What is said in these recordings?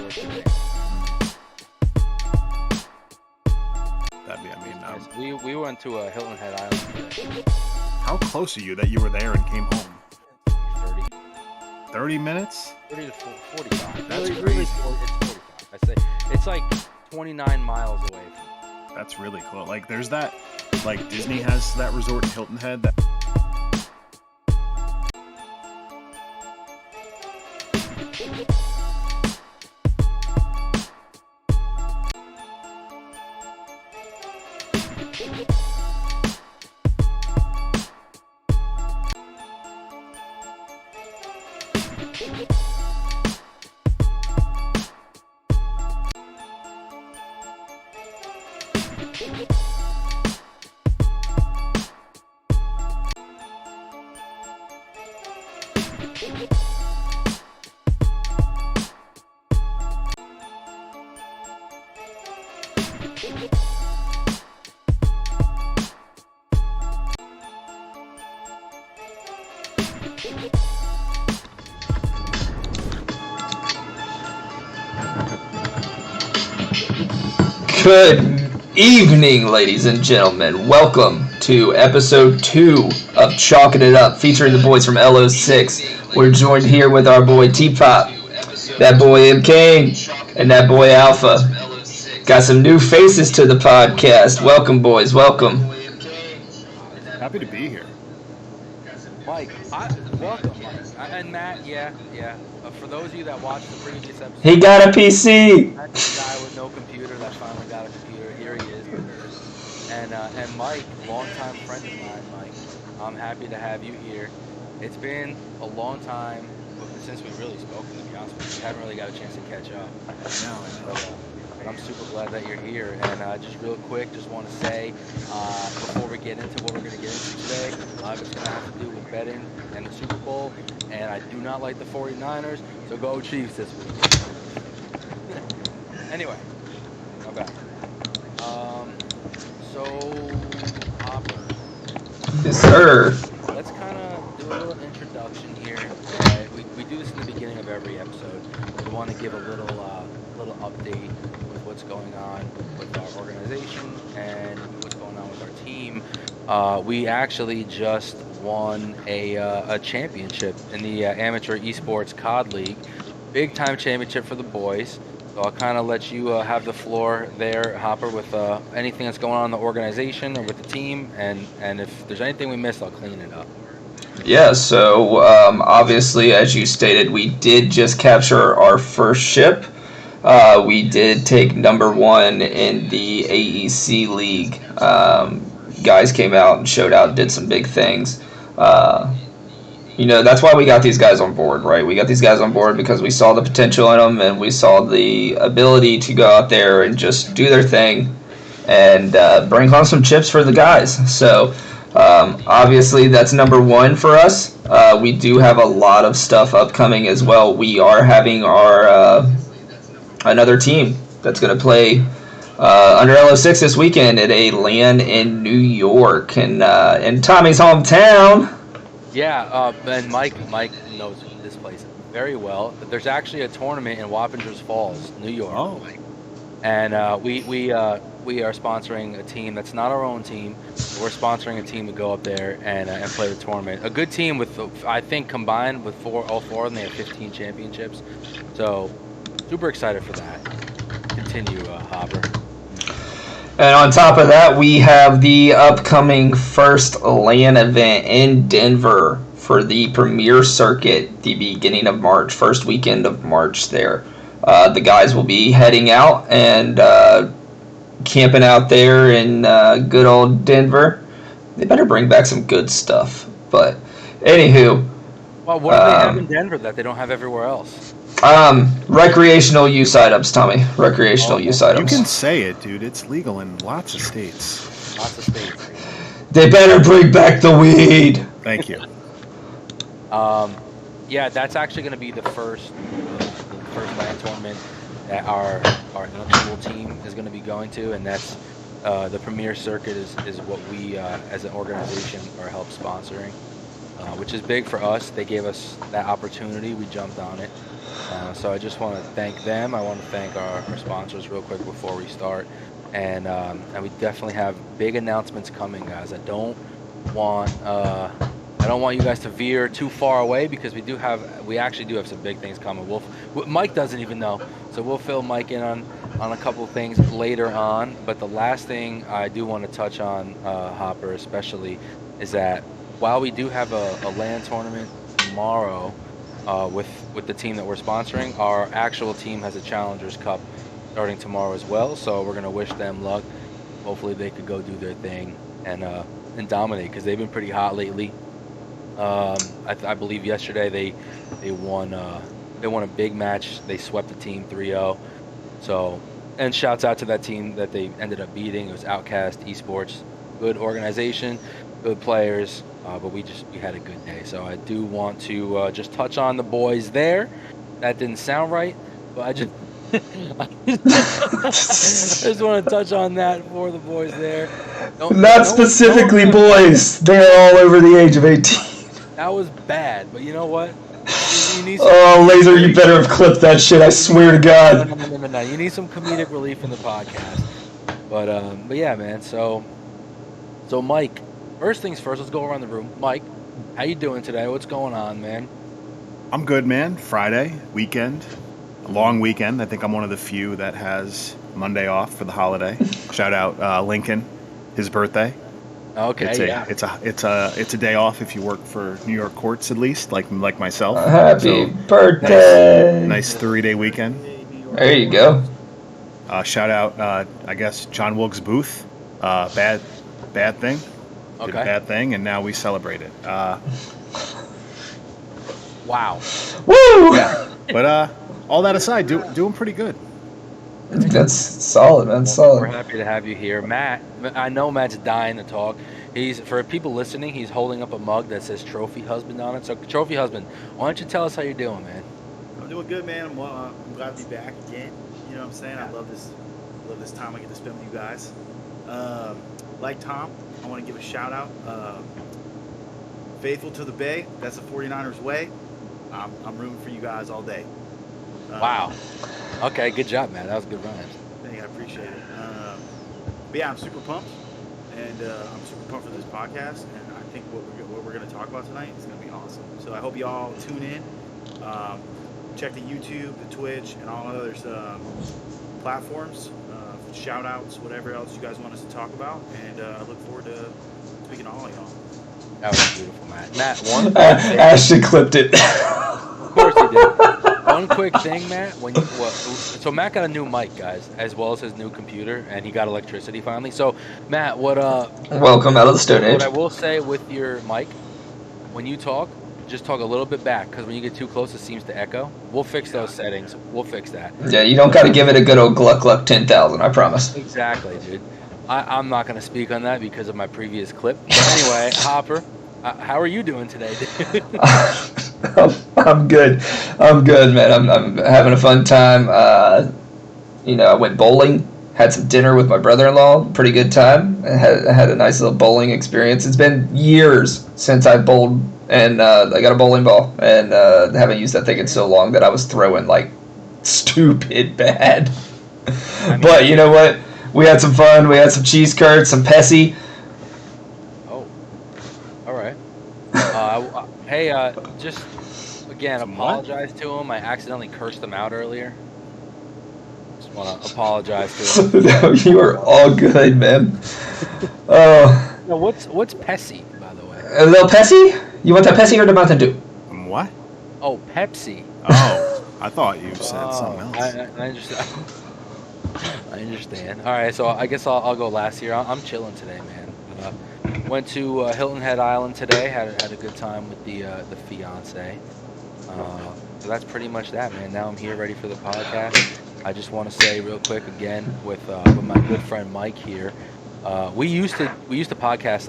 resort today. That'd be, We went to Hilton Head Island today. How close are you that you were there and came home? 30. 30 minutes? 30 to 45. That's really, crazy. It's 45. I say it's like 29 miles away from. That's really close. Like, there's that, like, Disney has that resort in Hilton Head that. Good evening, ladies and gentlemen. Welcome to episode 2 of Chalkn It Up, featuring the boys from LO6. We're joined here with our boy T-Pop, that boy M. Kane, and that boy Alpha. Got some new faces to the podcast. Welcome, boys. Welcome. Happy to be here. Mike, welcome, Mike. And Matt, yeah. For those of you that watched the previous episode, He got a PC. that's the guy with no computer that finally got a computer. Here he is. And Mike, longtime friend of mine, Mike. I'm happy to have you here. It's been a long time since we've really spoken, to be honest with you. We haven't really got a chance to catch up. But I'm super glad that you're here. And just real quick, just want to say, before we get into what we're going to get into today, it's going to have to do with betting and the Super Bowl. And I do not like the 49ers, so go Chiefs this week. Anyway, okay. So, Hopper. Yes, sir. Let's kind of do a little introduction here. We do this in the beginning of every episode. We want to give a little update with what's going on with our organization and what's going on with our team. We actually just won a championship in the Amateur Esports COD League. Big time championship for the boys. So I'll kind of let you have the floor there, Hopper, with anything that's going on in the organization or with the team. And if there's anything we missed, I'll clean it up. Yeah, so obviously, as you stated, we did just capture our first ship. We did take number 1 in the AEC League. Guys came out and showed out, did some big things. That's why we got these guys on board, right? We got these guys on board because we saw the potential in them, and we saw the ability to go out there and just do their thing and bring home some chips for the guys. So obviously that's number 1 for us. We do have a lot of stuff upcoming as well. We are having our another team that's going to play under LO6 this weekend at a LAN in New York, and in Tommy's hometown. Yeah, and Mike knows this place very well. There's actually a tournament in Wappingers Falls, New York. Oh. And we are sponsoring a team that's not our own team. We're sponsoring a team to go up there and play the tournament. A good team with, I think, combined with all four of them, they have 15 championships. So, super excited for that. Continue, Hopper. And on top of that, we have the upcoming first LAN event in Denver for the Premier Circuit, the beginning of March, first weekend of March there. The guys will be heading out and camping out there in good old Denver. They better bring back some good stuff. But, anywho. Well, what do they have in Denver that they don't have everywhere else? Recreational use items, Tommy. Recreational use items. You can say it, dude. It's legal in lots of states. Lots of states. They better bring back the weed. Thank you. Yeah, that's actually going to be the first LAN tournament that our actual team is going to be going to, and that's the Premier Circuit is what we as an organization are help sponsoring. which is big for us. They gave us that opportunity. We jumped on it. So I just want to thank them. I want to thank our sponsors real quick before we start. And we definitely have big announcements coming, guys. I don't want you guys to veer too far away because we actually do have some big things coming. Mike doesn't even know, so we'll fill Mike in on a couple of things later on. But the last thing I do want to touch on, Hopper especially, is that while we do have a LAN tournament tomorrow with the team that we're sponsoring, our actual team has a Challengers Cup starting tomorrow as well. So we're gonna wish them luck. Hopefully they could go do their thing and dominate because they've been pretty hot lately. I believe yesterday they won a big match. They swept the team 3-0. So, and shouts out to that team that they ended up beating. It was Outcast Esports. Good organization, good players, but we had a good day. So I do want to just touch on the boys there. That didn't sound right, but I just I just want to touch on that for the boys there. Not specifically boys. They are all over the age of 18. That was bad, but you know what? You need Laser, you better have clipped that shit, I swear to God. No. You need some comedic relief in the podcast. But yeah, man. So Mike, first things first, let's go around the room. Mike, how you doing today? What's going on, man? I'm good, man. Friday, weekend, a long weekend. I think I'm one of the few that has Monday off for the holiday. Shout out Lincoln, his birthday. Okay, it's a day off if you work for New York courts, at least, like myself. Happy birthday! Nice 3-day weekend. There you go. Shout out, I guess, John Wilkes Booth. Bad thing. Okay. Did a bad thing, and now we celebrate it. Wow. Woo! Yeah. But all that aside, doing pretty good. That's solid, man. Solid. We're happy to have you here, Matt. I know Matt's dying to talk. For people listening, he's holding up a mug that says "Trophy Husband" on it. So, Trophy Husband, why don't you tell us how you're doing, man? I'm doing good, man. I'm glad to be back again. You know what I'm saying? I love this time I get to spend with you guys. Like Tom, I want to give a shout out. Faithful to the Bay. That's the 49ers way. I'm rooting for you guys all day. Wow. Okay, good job, man. That was a good run. I appreciate it. But yeah, I'm super pumped, and I'm super pumped for this podcast. And I think what we're going to talk about tonight is going to be awesome. So I hope you all tune in. Check the YouTube, the Twitch, and all other platforms. Shout outs, whatever else you guys want us to talk about, and I look forward to speaking to all of y'all. That was beautiful, Matt. One Ashton clipped it. Of course he did. One quick thing, Matt. So Matt got a new mic, guys, as well as his new computer, and he got electricity finally. So, Matt, welcome out of the Stone Age. What I will say with your mic, when you talk, just talk a little bit back, because when you get too close, it seems to echo. We'll fix those settings. We'll fix that. Yeah, you don't got to give it a good old Gluck Gluck 10,000, I promise. Exactly, dude. I'm not going to speak on that because of my previous clip. But anyway, Hopper, how are you doing today, dude? I'm good. I'm good, man. I'm having a fun time. I went bowling, had some dinner with my brother-in-law. Pretty good time. I had a nice little bowling experience. It's been years since I bowled, and I got a bowling ball, and haven't used that thing in so long that I was throwing like stupid bad. But you know what? We had some fun. We had some cheese curds, some Pessy. Oh, all right. Hey, just again, apologize to him. I accidentally cursed him out earlier. Just want to apologize to him. No, you are all good, man. Oh. Now, what's Pessy, by the way? A little Pessy? You want that Pessy or the Mountain Dew? What? Oh, Pepsi. Oh, I thought you said something else. I understand. I understand. All right, so I guess I'll go last here. I'm chilling today, man. Went to Hilton Head Island today. Had a good time with the fiance. So that's pretty much that, man. Now I'm here, ready for the podcast. I just want to say real quick again with my good friend Mike here. We used to podcast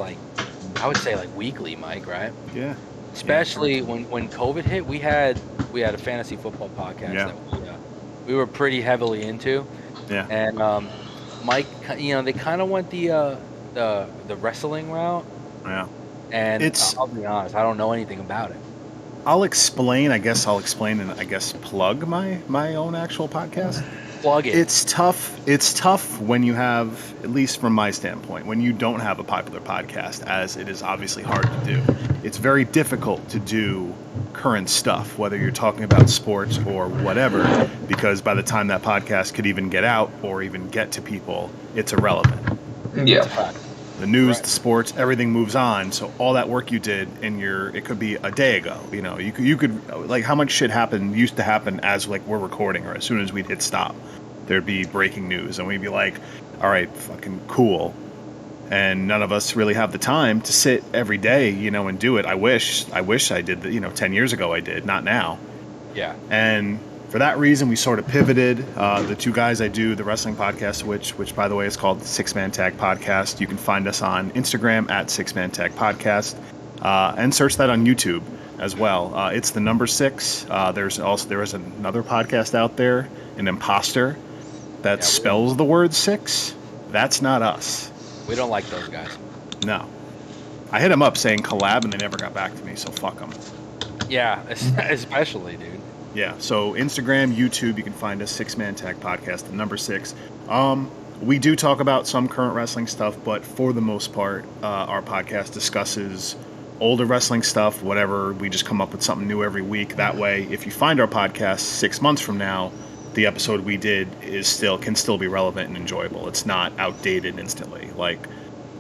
I would say weekly, Mike, right? Yeah. Especially when COVID hit, we had a fantasy football podcast that we were pretty heavily into. Yeah. And Mike, they kind of went the wrestling route. Yeah. And It's- I'll be honest, I don't know anything about it. I'll explain and I guess plug my own actual podcast. Plug it. It's tough when you have, at least from my standpoint, when you don't have a popular podcast, as it is obviously hard to do. It's very difficult to do current stuff, whether you're talking about sports or whatever, because by the time that podcast could even get out or even get to people, it's irrelevant. Yeah. The news, Right. the sports, everything moves on. So all that work you did it could be a day ago. You could like how much shit used to happen as like we're recording or as soon as we'd hit stop, there'd be breaking news and we'd be like, all right, fucking cool. And none of us really have the time to sit every day, and do it. I wish I did 10 years ago I did, not now. Yeah. And for that reason, we sort of pivoted. The two guys I do the wrestling podcast, which by the way is called Six Man Tag Podcast. You can find us on Instagram at Six Man Tag Podcast, and search that on YouTube as well. It's the number 6. There is another podcast out there, an imposter, that spells the word 6. That's not us. We don't like those guys. No. I hit them up saying collab, and they never got back to me. So fuck them. Yeah, especially, dude. Yeah, so Instagram, YouTube, you can find us, Six Man Tag Podcast, the number 6. We do talk about some current wrestling stuff, but for the most part, our podcast discusses older wrestling stuff, whatever. We just come up with something new every week. That way, if you find our podcast 6 months from now, the episode we did can still be relevant and enjoyable. It's not outdated instantly, like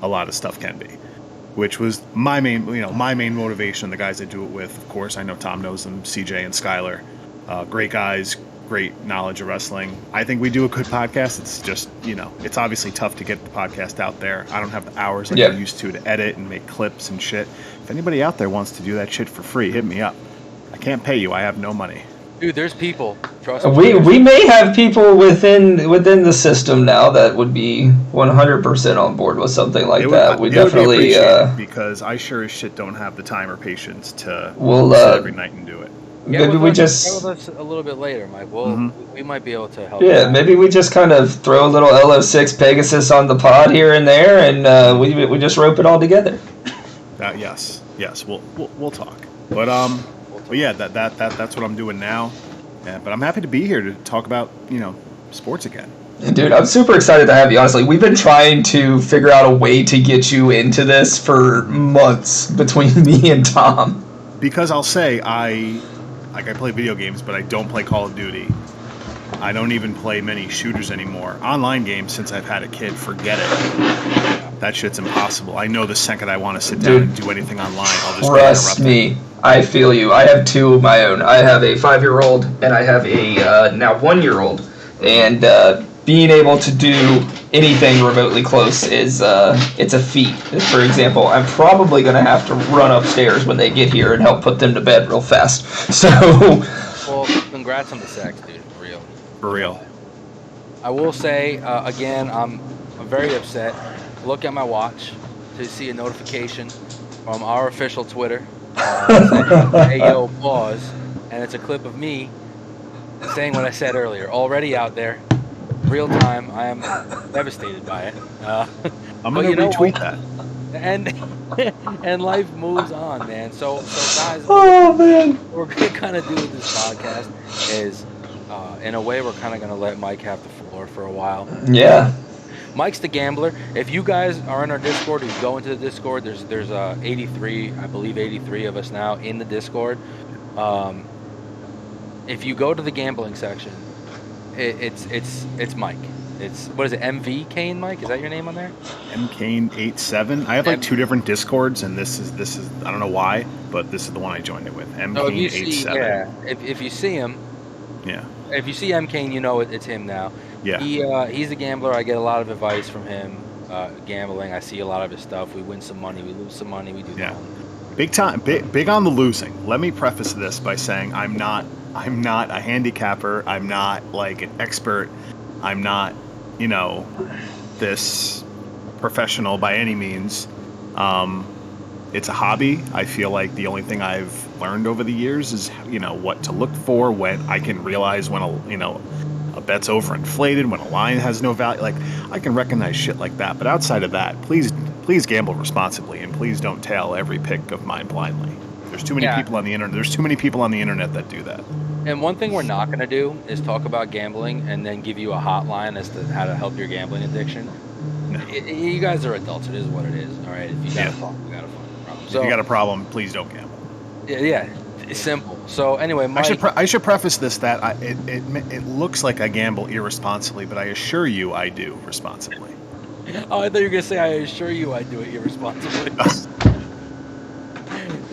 a lot of stuff can be. Which was my main motivation. The guys I do it with, of course, I know Tom knows them, CJ and Skylar. Great guys, great knowledge of wrestling. I think we do a good podcast. It's just, it's obviously tough to get the podcast out there. I don't have the hours like I used to edit and make clips and shit. If anybody out there wants to do that shit for free, hit me up. I can't pay you. I have no money. Dude, there's people. Trust me. We may have people within the system now that would be 100% on board with something like that. We definitely because I sure as shit don't have the time or patience to we'll, sit every night and do it. Maybe we just Get with us a little bit later, Mike. We might be able to help. Yeah, maybe we just kind of throw a little LO6 Pegasus on the pod here and there, and we just rope it all together. Yes, we'll talk. But yeah, that's what I'm doing now. Yeah, but I'm happy to be here to talk about sports again. Dude, I'm super excited to have you. Honestly, we've been trying to figure out a way to get you into this for months between me and Tom. Because I'll say I play video games, but I don't play Call of Duty. I don't even play many shooters anymore. Online games, since I've had a kid, forget it. That shit's impossible. I know the second I want to sit down and do anything online, I'll just trust me. I feel you. I have 2 of my own. I have a 5-year-old and I have a now 1-year-old. And being able to do anything remotely close is it's a feat. For example, I'm probably going to have to run upstairs when they get here and help put them to bed real fast. So, Well, congrats on the sex, dude. For real. I will say again, I'm very upset. Look at my watch to see a notification from our official Twitter. Saying, hey yo, pause, and it's a clip of me saying what I said earlier. Already out there, real time. I am devastated by it. I'm gonna retweet that. And life moves on, man. So guys, man. what we're gonna kind of do with this podcast is, in a way, we're kind of gonna let Mike have the floor for a while. Yeah. Mike's the gambler. If you guys are in our Discord, or you go into the Discord, there's 83, I believe 83 of us now in the Discord. If you go to the gambling section, it's Mike. It's, what is it, MV Kane, Mike? Is that your name on there? MKane87. I have like 2 different Discords, and this is I don't know why, but this is the one I joined it with. MKane87. If you see him, yeah. If you see M Kane, you know it's him now. Yeah. He's a gambler. I get a lot of advice from him. Gambling. I see a lot of his stuff. We win some money. We lose some money. We do that. Big time. Big on the losing. Let me preface this by saying I'm not a handicapper. I'm not like an expert. I'm not, this professional by any means. It's a hobby. I feel like the only thing I've learned over the years is, what to look for, when I can realize when a bet's overinflated, when a line has no value. Like, I can recognize shit like that. But outside of that, please please gamble responsibly, and please don't tail every pick of mine blindly. There's too many people on the internet. There's too many people on the internet that do that. And one thing we're not going to do is talk about gambling and then give you a hotline as to how to help your gambling addiction. No. You guys are adults. It is what it is. All right. If you got a problem, you got a fucking problem. So if you got a problem, please don't gamble. yeah, it's simple. So anyway, Mike, I should preface this that it looks like I gamble irresponsibly, but I assure you I do responsibly. Oh, I thought you were gonna say, I assure you I do it irresponsibly.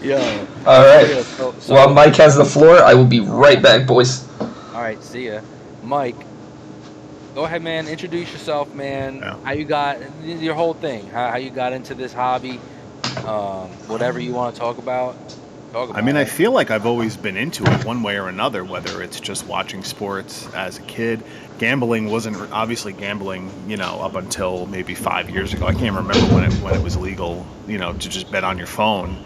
Yeah. All right. Yeah, so, While Mike has the floor, I will be right back, boys. All right, see ya. Mike, go ahead, man. Introduce yourself, man. Yeah. How you got your whole thing? How you got into this hobby? Whatever you want to talk about. I mean, I feel like I've always been into it one way or another, whether it's just watching sports as a kid. Gambling wasn't obviously gambling, up until maybe 5 years ago. I can't remember when it was legal, to just bet on your phone.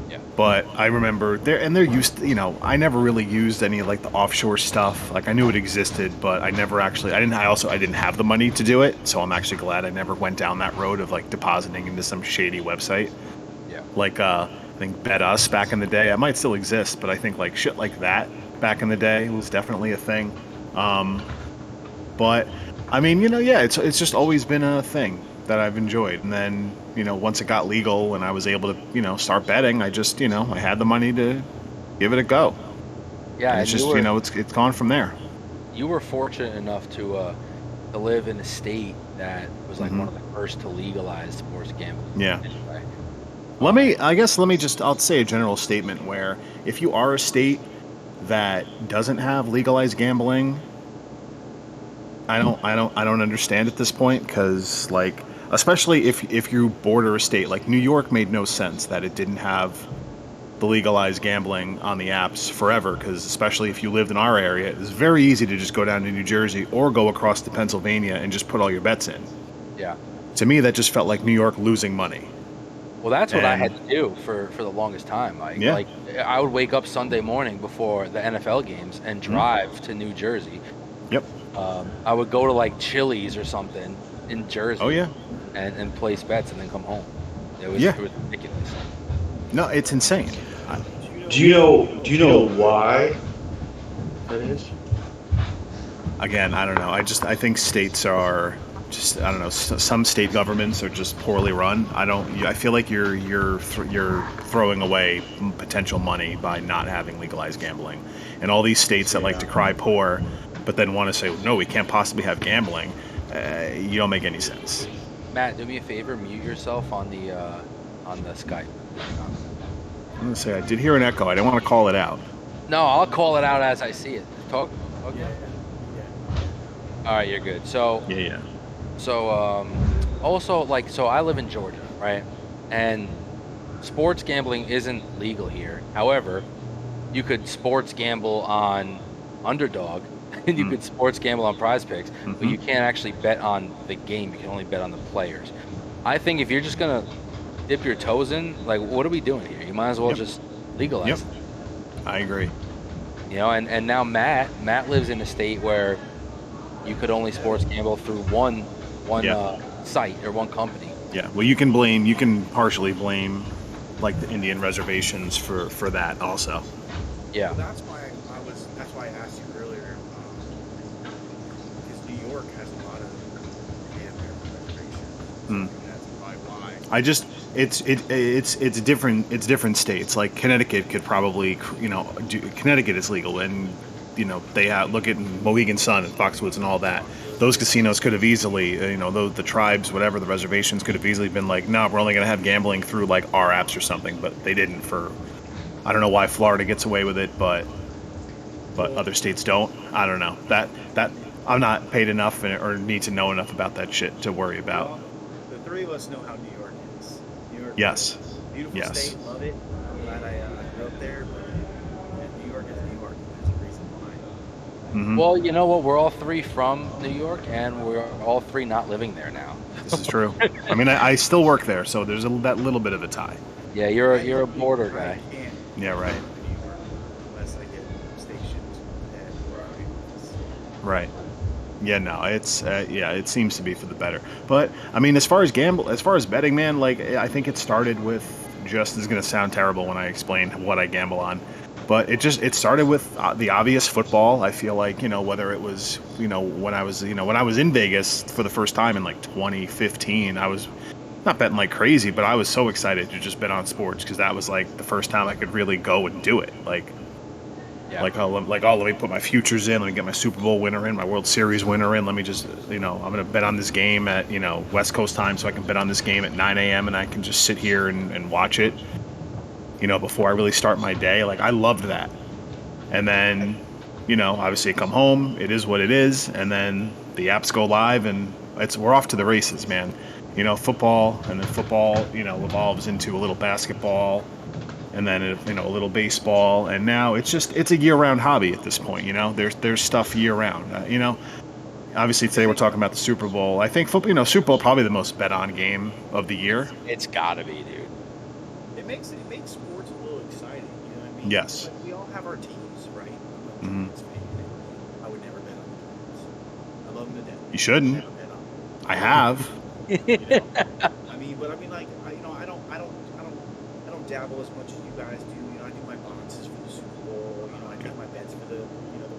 Yeah. But I remember they're used to, I never really used any like the offshore stuff. Like I knew it existed, but I never actually, I didn't have the money to do it. So I'm actually glad I never went down that road of like depositing into some shady website. Yeah. Like, I think Bet Us back in the day, it might still exist, but I think like shit like that back in the day was definitely a thing. But I mean, it's just always been a thing that I've enjoyed. And then, once it got legal and I was able to, start betting, I just, I had the money to give it a go. Yeah. And it's just, it's gone from there. You were fortunate enough to live in a state that was like one of the first to legalize sports gambling. Yeah. Anyway. I'll say a general statement where if you are a state that doesn't have legalized gambling, I don't understand at this point, because like, especially if you border a state like New York, made no sense that it didn't have the legalized gambling on the apps forever, because especially if you lived in our area, it's very easy to just go down to New Jersey or go across to Pennsylvania and just put all your bets in. Yeah. To me, that just felt like New York losing money. Well, that's what I had to do for the longest time. Like I would wake up Sunday morning before the NFL games and drive to New Jersey. Yep. I would go to like Chili's or something in Jersey. Oh yeah. And place bets and then come home. It was ridiculous. No, it's insane. Do you know why that is? Again, I don't know. I think states are just, I don't know. Some state governments are just poorly run. I feel like you're throwing away potential money by not having legalized gambling, and all these states that like to cry poor, but then want to say no, we can't possibly have gambling. You don't make any sense. Matt, do me a favor, mute yourself on the Skype. I'm gonna say I did hear an echo. I didn't want to call it out. No, I'll call it out as I see it. Talk. Okay. Yeah. All right, you're good. So. Yeah. So, also, so I live in Georgia, right? And sports gambling isn't legal here. However, you could sports gamble on Underdog, and you could sports gamble on Prize Picks, but you can't actually bet on the game. You can only bet on the players. I think if you're just going to dip your toes in, like, what are we doing here? You might as well just legalize it. I agree. And now Matt lives in a state where you could only sports gamble through one site or one company. Yeah, well, you can partially blame like the Indian reservations for that also. Yeah. Well, that's why I asked you earlier, because New York has a lot of Native American reservations. That's probably why. It's different states. Like Connecticut could probably, Connecticut is legal, and they look at Mohegan Sun and Foxwoods and all that. Those casinos could have easily, the tribes, whatever, the reservations could have easily been like, no, we're only going to have gambling through like our apps or something, but they didn't. I don't know why Florida gets away with it, but other states don't. I don't know. That I'm not paid enough or need to know enough about that shit to worry about. Well, the three of us know how New York is. New York Yes. is a beautiful Yes. state, love it. I'm glad I grew up there, but New York is New York. There's a reason why. Mm-hmm. Well, you know what? We're all three from New York, and we're all three not living there now. This is true. I mean, I still work there, so there's that little bit of a tie. Yeah, you're a border guy. I can't Yeah, right. live in New York unless I get stationed at where I was. Right. Yeah, no, it's it seems to be for the better. But I mean, as far as betting, man, like I think it started with just this is gonna sound terrible when I explain what I gamble on, but it started with the obvious football. I feel like whether it was when I was in Vegas for the first time in like 2015, I was not betting like crazy, but I was so excited to just bet on sports because that was like the first time I could really go and do it. Yeah. Let me put my futures in. Let me get my Super Bowl winner in, my World Series winner in. Let me just, I'm going to bet on this game at, West Coast time so I can bet on this game at 9 a.m. and I can just sit here and watch it, before I really start my day. Like, I loved that. And then, obviously I come home. It is what it is. And then the apps go live and we're off to the races, man. Football, and then football, evolves into a little basketball, and then a little baseball, and now it's a year-round hobby at this point. There's stuff year-round. Obviously today we're talking about the Super Bowl. I think football, Super Bowl probably the most bet-on game of the year. It's gotta be, dude. It makes sports a little exciting. You know what I mean? Yes. Like, we all have our teams, right? Mhm. I would never bet on the Giants. I love them to death. You shouldn't. Never bet on them. I have. But I mean, like, I don't dabble as much as you guys do. I do my boxes for the Super Bowl. I do my bets for the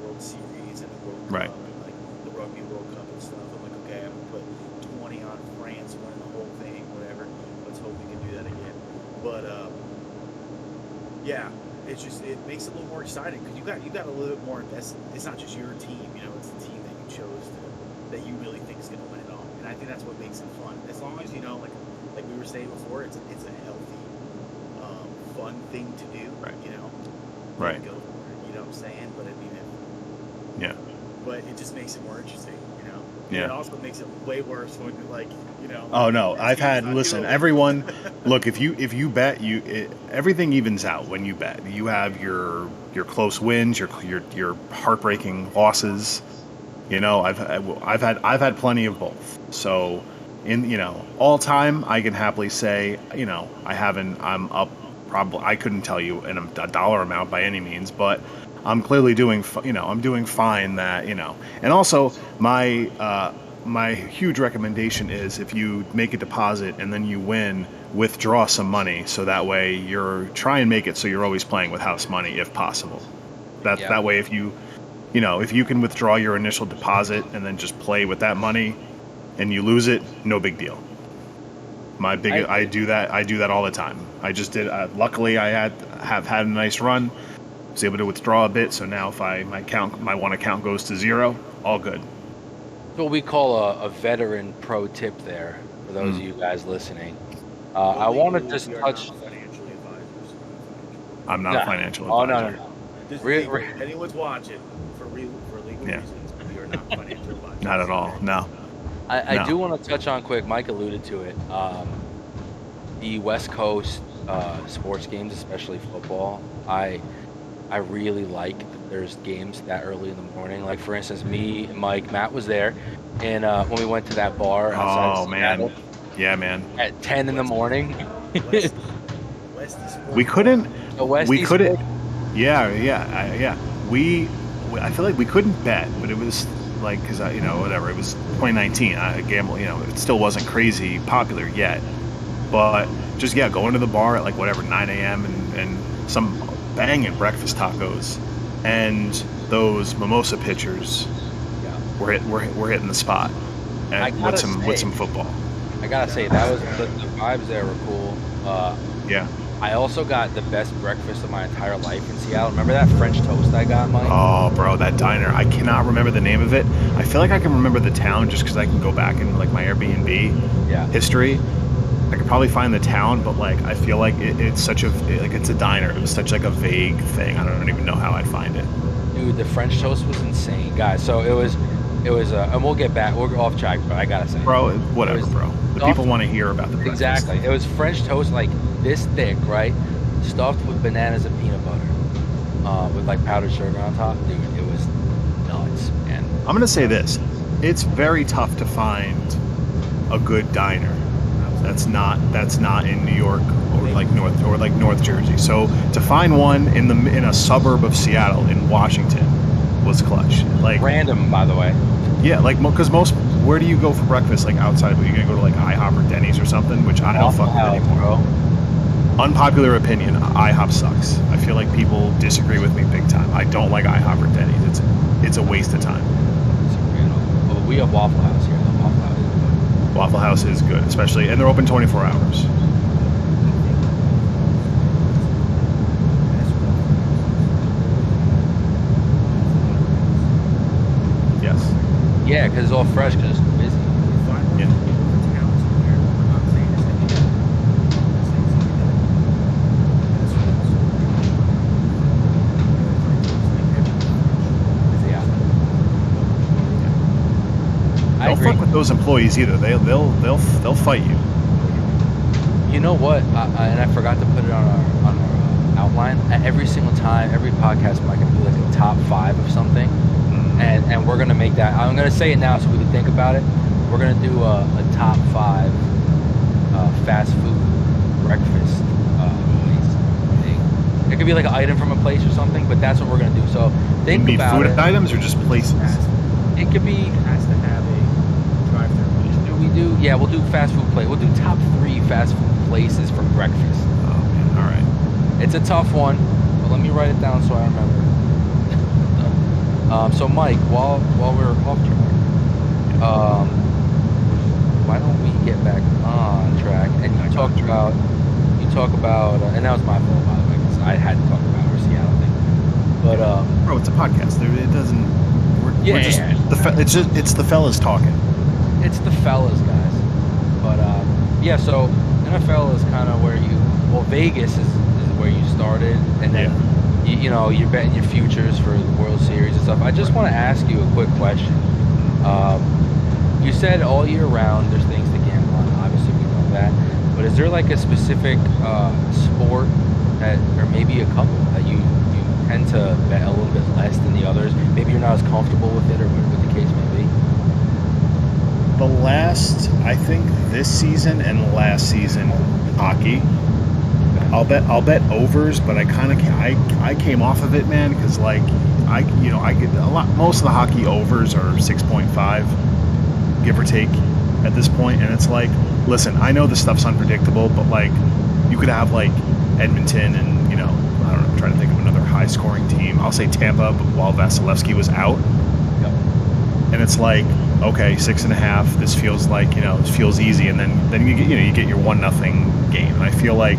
World Series and the World Right. Cup and like the Rugby World Cup and stuff. I'm like, okay, I'm gonna put 20 on France winning the whole thing, whatever. Let's hope we can do that again. But yeah, it makes it a little more exciting because you got a little bit more invested. It's not just your team. It's the team that you chose that you really think is gonna win it all. And I think that's what makes it fun. As long as like we were saying before, it's a healthy, fun thing to do. Right. Right. Go for it. You know what I'm saying? But I mean, Yeah. But it just makes it more interesting. Yeah. It also makes it way worse when Oh no, this I've game's had not listen. good. Everyone, look, if you bet, everything evens out when you bet. You have your close wins, your heartbreaking losses. I've had plenty of both. So in all time, I can happily say I'm up. Probably I couldn't tell you a dollar amount by any means, but I'm clearly doing I'm doing fine. And also my huge recommendation is if you make a deposit and then you win, withdraw some money so that way try and make it so you're always playing with house money if possible. That way if you can withdraw your initial deposit and then just play with that money and you lose it, no big deal. I do that all the time. I just did. Luckily, I have had a nice run. Was able to withdraw a bit, so now if my one account goes to zero, all good. What we call a veteran pro tip there for those of you guys listening. I want to just We are touch. not financial advisors. I'm not a financial Oh advisor. no. Just Re- legal. re- If anyone's watching for legal Yeah. reasons, we are not financial advisors. Not at all. No. I No. do want to touch on quick. Mike alluded to it. The West Coast sports games, especially football, I really like that there's games that early in the morning. Like for instance, me, Mike, Matt was there, and when we went to that bar outside Oh of man. Seattle Yeah, man. at 10 in the morning, Westy sports We couldn't. the West We East couldn't. Sports- Yeah. I feel like we couldn't bet, but it was like because whatever. It was 2019. I gamble. It still wasn't crazy popular yet. But just going to the bar at like whatever 9 a.m. and some banging breakfast tacos and those mimosa pitchers. Yeah. We're hitting the spot. I And gotta with say- some football. I gotta say that was the vibes there were cool. Yeah. I also got the best breakfast of my entire life in Seattle. Remember that French toast I got, Mike? Oh, bro, that diner. I cannot remember the name of it. I feel like I can remember the town just because I can go back in like my Airbnb Yeah. history. I could probably find the town, but like I feel like it's such a it's a diner. It was such like a vague thing. I don't even know how I'd find it. Dude, the French toast was insane, guys. So it was, and we'll get back. We're off track, but I gotta say, Bro, whatever, It was bro. The stuffed- people want to hear about the breakfast. exactly. It was French toast like this thick, right? Stuffed with bananas and peanut butter, with like powdered sugar on top. Dude, it was nuts, man. I'm gonna say this: it's very tough to find a good diner that's not in New York or like North Jersey. So to find one in a suburb of Seattle in Washington was clutch. Like Random, by the way. Yeah, like because most, where do you go for breakfast? Like outside, are you gonna go to like IHOP or Denny's or something? Which I don't Waffle fuck with House, anymore. bro. Unpopular opinion: IHOP sucks. I feel like people disagree with me big time. I don't like IHOP or Denny's. It's a waste of time. Well, we have Waffle House here. The Waffle House is good. Waffle House is good, especially, and they're open 24 hours. Yes. Yeah, because it's all fresh because it's busy. Yeah. Yeah. I Don't agree. fuck with those employees either. They'll fight you. You know what? And I forgot to put it on our outline. Every single time, every podcast, I'm gonna do like a top 5 of something, and we're gonna make that. I'm gonna say it now so we can think about it. We're gonna do a top 5 fast food breakfast place thing. It could be like an item from a place or something, but that's what we're gonna do. So think You mean about food it. items or just places? It could be. Has to have a drive-through. Do we do? Yeah, we'll do fast food place. We'll do top 3 fast food places for breakfast. Oh man, all right. It's a tough one, but let me write it down so I remember. So Mike, while we're off track, why don't we get back on track? And you talk about, and that was my fault by the way, because I had to talk about our Seattle thing. But Bro, it's a podcast. It doesn't. We're just it's the fellas talking. it's the fellas, guys. But yeah, so NFL is kind of where Vegas is where you started, and then you're betting your futures for the World Series and stuff. I just want to ask you a quick question. You said all year round there's things to gamble on. Obviously, we know that. But is there like a specific sport that, or maybe a couple that you tend to bet a little bit less than the others? Maybe you're not as comfortable with it, or what the case may be. I think this season and last season, hockey. I'll bet overs, but I came off of it, man, because like I get a lot. Most of the hockey overs are 6.5, give or take, at this point, and it's like, listen, I know this stuff's unpredictable, but like you could have like Edmonton and I don't know, I'm trying to think of another high scoring team. I'll say Tampa, but while Vasilevsky was out, Yep. and it's like, okay, 6.5. This feels like it feels easy, and then you get your 1-0 game, and I feel like.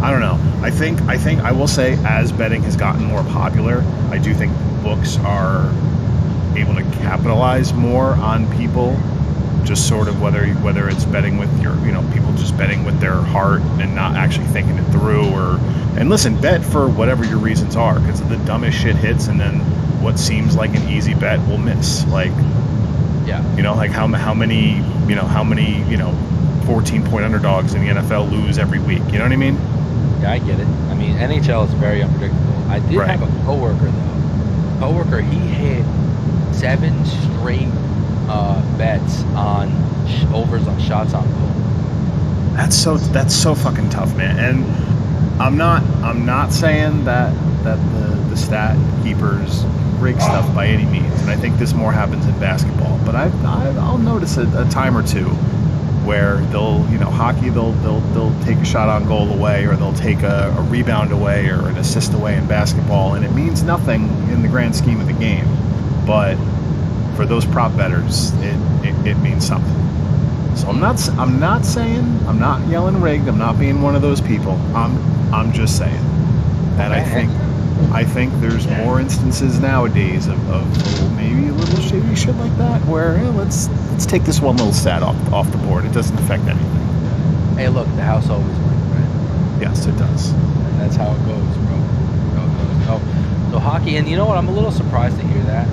I don't know. I think I will say, as betting has gotten more popular, I do think books are able to capitalize more on people, just sort of whether it's betting with your people just betting with their heart and not actually thinking it through, and listen, bet for whatever your reasons are, because the dumbest shit hits, and then what seems like an easy bet will miss. Like, Yeah. like how many 14-point underdogs in the NFL lose every week. You know what I mean? Yeah, I get it. I mean, NHL is very unpredictable. I did Right. have a coworker though. He hit 7 straight bets on overs on shots on goal. That's so fucking tough, man. And I'm not saying that the stat keepers rig stuff by any means, and I think this more happens in basketball. But I'll notice a time or two where hockey they'll take a shot on goal away, or they'll take a rebound away or an assist away in basketball, and it means nothing in the grand scheme of the game. But for those prop bettors, it means something. So I'm not saying, I'm not yelling rigged. I'm not being one of those people. I'm just saying that I think there's more instances nowadays of maybe a little shady shit like that, where let's take this one little stat off the board. It doesn't affect anything. Hey, look, the house always wins, right? Yes, it does. And that's how it goes, bro. So hockey, and you know what? I'm a little surprised to hear that.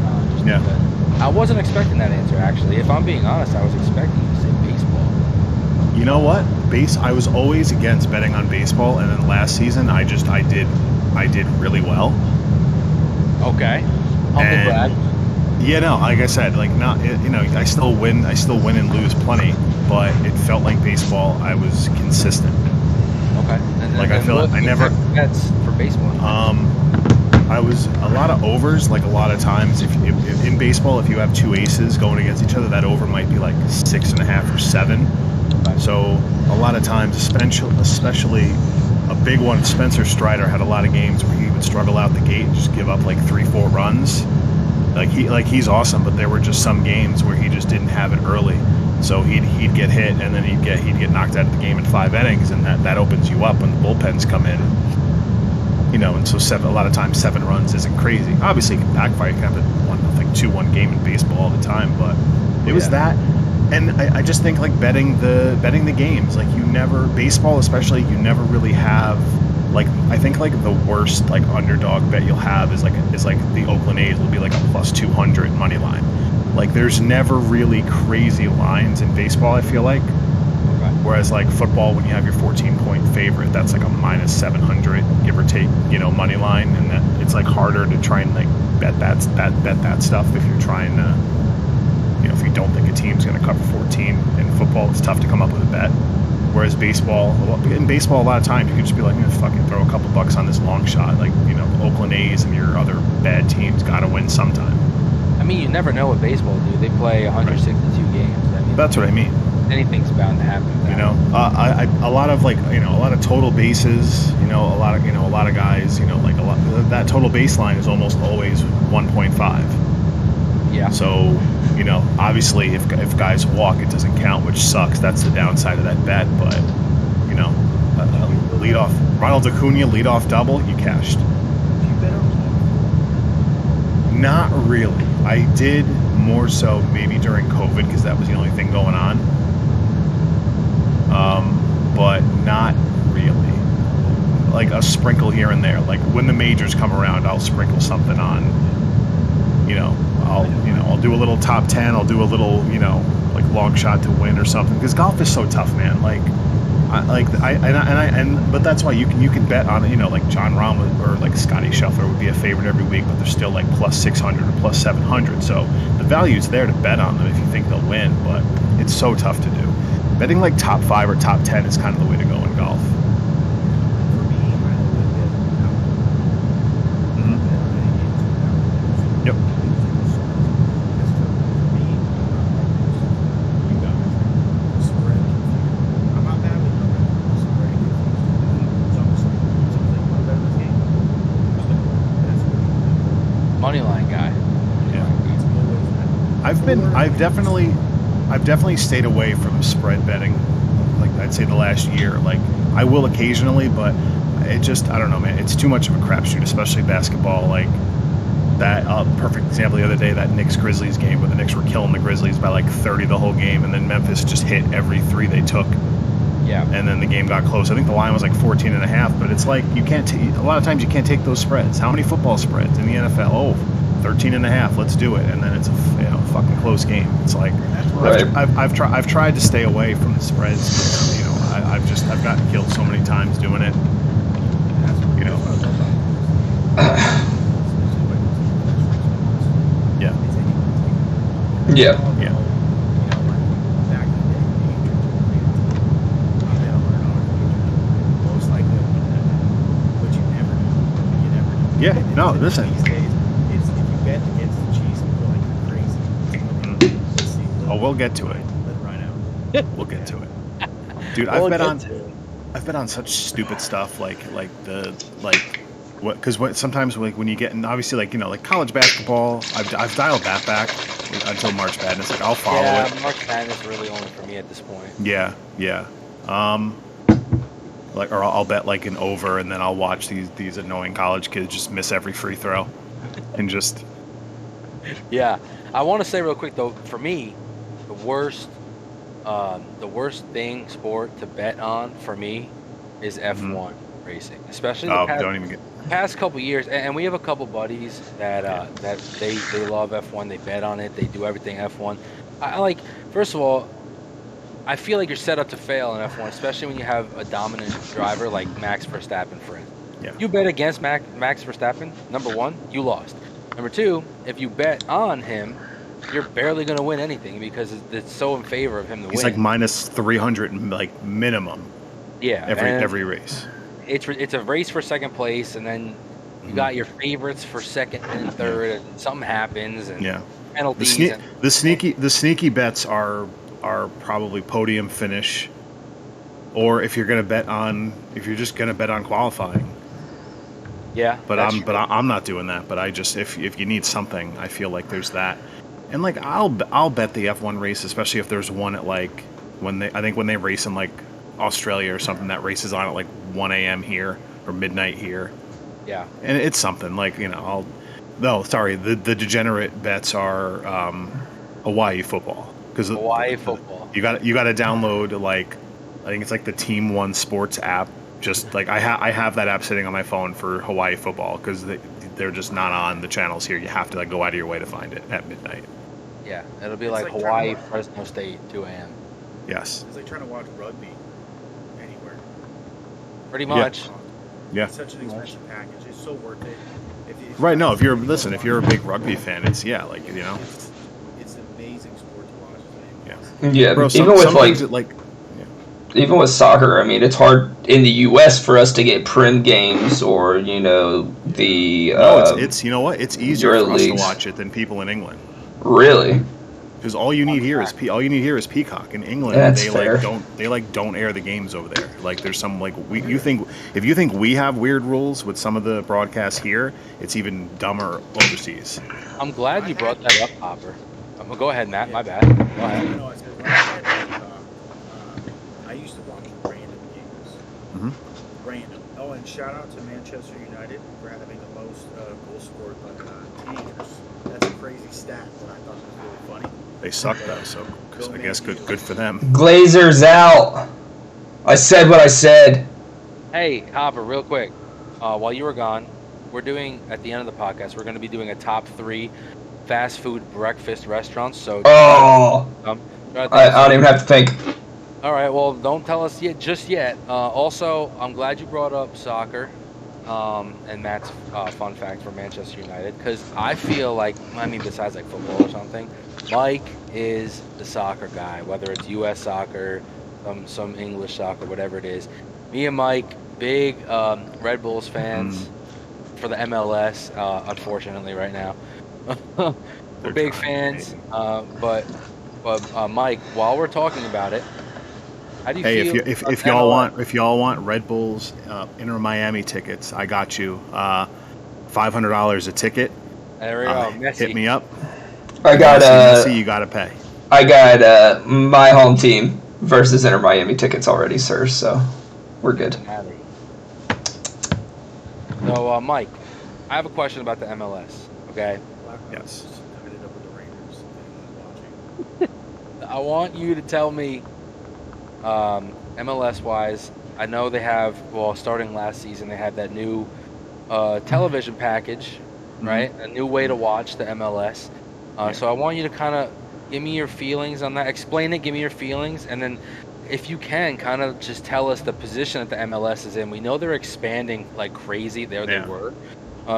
Yeah. Because I wasn't expecting that answer, actually. If I'm being honest, I was expecting you to say baseball. You know what? I was always against betting on baseball, and then last season I did really well. Okay. Humble brag. Yeah, no, like I said, like not, I still win and lose plenty, but it felt like baseball. I was consistent. Okay. Like, I feel like I never- bets for baseball. I was a lot of overs. Like a lot of times, if in baseball, if you have two aces going against each other, that over might be like 6.5 or 7. So a lot of times, especially a big one, Spencer Strider had a lot of games where he would struggle out the gate and just give up like 3-4 runs. He's awesome, but there were just some games where he just didn't have it early. So he'd get hit, and then he'd get knocked out of the game in 5 innings, and that opens you up when the bullpens come in. And so a lot of times 7 runs isn't crazy. Obviously, it can backfire. You can have a 1-0, 2-1 game in baseball all the time, but it was that. And I just think like betting the games, like baseball especially, you never really have. Like I think like the worst like underdog bet you'll have is like the Oakland A's will be like a +200 money line. Like there's never really crazy lines in baseball, I feel like. Okay. Whereas like football, when you have your 14-point favorite, that's like a -700 give or take, money line, and that it's like harder to try and like bet that stuff if you're trying to, if you don't think a team's going to cover 14. In football, it's tough to come up with a bet. Whereas in baseball, a lot of times you could just be like, fucking throw a couple bucks on this long shot. Like, the Oakland A's and your other bad teams got to win sometime. I mean, you never know what baseball do. They play 162 games. I mean, That's what I mean. Anything's bound to happen. A lot of like, a lot of total bases, a lot of guys, that total baseline is almost always 1.5. Yeah. So, obviously if guys walk, it doesn't count, which sucks. That's the downside of that bet. But, lead off, Ronald Acuna, lead off double, you cashed. Not really. I did more so maybe during COVID because that was the only thing going on. But not really. Like a sprinkle here and there. Like when the majors come around, I'll sprinkle something on. I'll do a little top 10. I'll do a little, like long shot to win or something. Because golf is so tough, man. But that's why you can bet on it. Like John Rahm or like Scotty Scheffler would be a favorite every week, but they're still like +600 or +700. So the value's there to bet on them if you think they'll win, but it's so tough to do. Betting like top 5 or top 10 is kind of the way to go in golf. Yep. Moneyline guy. Yeah. I've definitely stayed away from spread betting. Like I'd say the last year. Like I will occasionally, but it just, I don't know, man. It's too much of a crapshoot, especially basketball. Like that perfect example the other day, that Knicks-Grizzlies game where the Knicks were killing the Grizzlies by like 30 the whole game, and then Memphis just hit every 3 they took. Yeah. And then the game got close. I think the line was like 14.5, but it's like you can't a lot of times you can't take those spreads. How many football spreads in the NFL? 13.5, let's do it. And then it's a fucking close game. It's like Right. I've tried to stay away from the spreads. I've gotten killed so many times doing it. Yeah. Yeah. Yeah. Yeah, no, listen. These days, it's if you bet against the Chiefs, people like you're crazy. Let's see. Oh, we'll get to it. Let it ride out. We'll get to it. Dude, I've bet on such stupid stuff because sometimes like when you get, and obviously like college basketball, I've dialed that back until March Madness. Like I'll follow it. March Madness really only for me at this point. Yeah. Or I'll bet like an over, and then I'll watch these annoying college kids just miss every free throw, and just. Yeah, I want to say real quick though, for me, the worst sport to bet on for me is F1 racing, especially the past couple years. And we have a couple buddies that they love F1. They bet on it. They do everything F1. I like, first of all, I feel like you're set up to fail in F1, especially when you have a dominant driver like Max Verstappen, for instance. Yeah. You bet against Max Verstappen, number one, you lost. Number two, if you bet on him, you're barely going to win anything because it's so in favor of him to win. He's like -300 like minimum. Yeah. Every race. It's a race for second place, and then You got your favorites for second and third, and something happens, and Yeah. penalties. The sneaky bets are probably podium finish, or if you're just gonna bet on qualifying. Yeah, But that's I'm true. I'm not doing that. But I just if you need something, I feel like there's that, and like I'll bet the F1 race, especially if there's one at like when they race in like Australia or something, that race is on at like 1 a.m. here or midnight here, Yeah. and it's something like the degenerate bets are Hawaii football because Hawaii football. you got to download like I think it's like the Team One Sports app. Just like I have that app sitting on my phone for Hawaii football because they're just not on the channels here. You have to like go out of your way to find it at midnight. Yeah, it'll be It's like like trying to Hawaii, watch- Fresno State, 2 a.m. Yes. It's like trying to watch rugby anywhere. Pretty much. Yeah. It's such an expensive package. It's so worth it. Right. No. If you're a big rugby fan, it's like It's an amazing sport to watch. Yeah, Bro, even with some things that, like even with soccer, I mean, it's hard in the U.S. for us to get prim games or the it's you know what? It's easier for us to watch it than people in England. Really? Because all you need here is Peacock. In England, That's they fair. don't air the games over there. Like there's some like if you think we have weird rules with some of the broadcasts here, it's even dumber overseas. I'm glad you brought that up, Hopper. Go ahead, Matt. My bad. Go ahead. No, I said when I had I used to watch random games. Mhm. Random. Oh, and shout out to Manchester United for having the most goals scored by teenagers. That's a crazy stat that I thought was really funny. They suck though, so I guess good for them. Glazers out. I said what I said. Hey, Hopper, real quick. While you were gone, we're doing at the end of the podcast. We're going to be doing a top 3 fast food breakfast restaurants. So Oh, I don't even have to think. All right. Well, don't tell us just yet. Also, I'm glad you brought up soccer, and Matt's fun fact for Manchester United, because I feel like, besides like football or something, Mike is the soccer guy. Whether it's U.S. soccer, some English soccer, whatever it is. Me and Mike, big Red Bulls fans for the MLS. Unfortunately, right now, we're big fans. But Mike, while we're talking about it. How do you feel if y'all want Red Bulls Inter Miami tickets, I got you. $500 a ticket. There we go. Messi. Hit me up. I got Messi, you gotta pay. I got my home team versus Inter Miami tickets already, sir. So we're good. So, Mike, I have a question about the MLS. Okay. Yes. Tied it up with the Raiders. If anyone's watching. I want you to tell me, MLS wise, I know they have, starting last season, they had that new television package, right? A new way to watch the MLS. So I want you to kind of give me your feelings on that. Explain it, give me your feelings, and then if you can, kind of just tell us the position that the MLS is in. We know they're expanding like crazy. They were.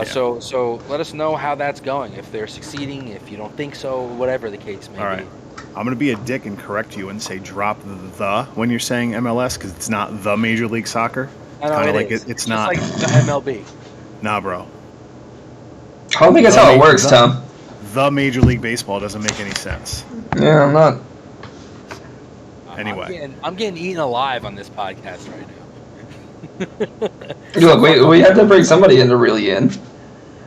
So let us know how that's going. If they're succeeding, if you don't think so, whatever the case may be. All right. I'm going to be a dick and correct you and say drop the when you're saying MLS because it's not the Major League Soccer. I know, kind of it like is. it's not like the MLB. Nah, bro. I don't think that's how it works, Tom. The Major League Baseball doesn't make any sense. Yeah, I'm not. Anyway, I'm getting eaten alive on this podcast right now. Look, we have to bring somebody in to reel you in.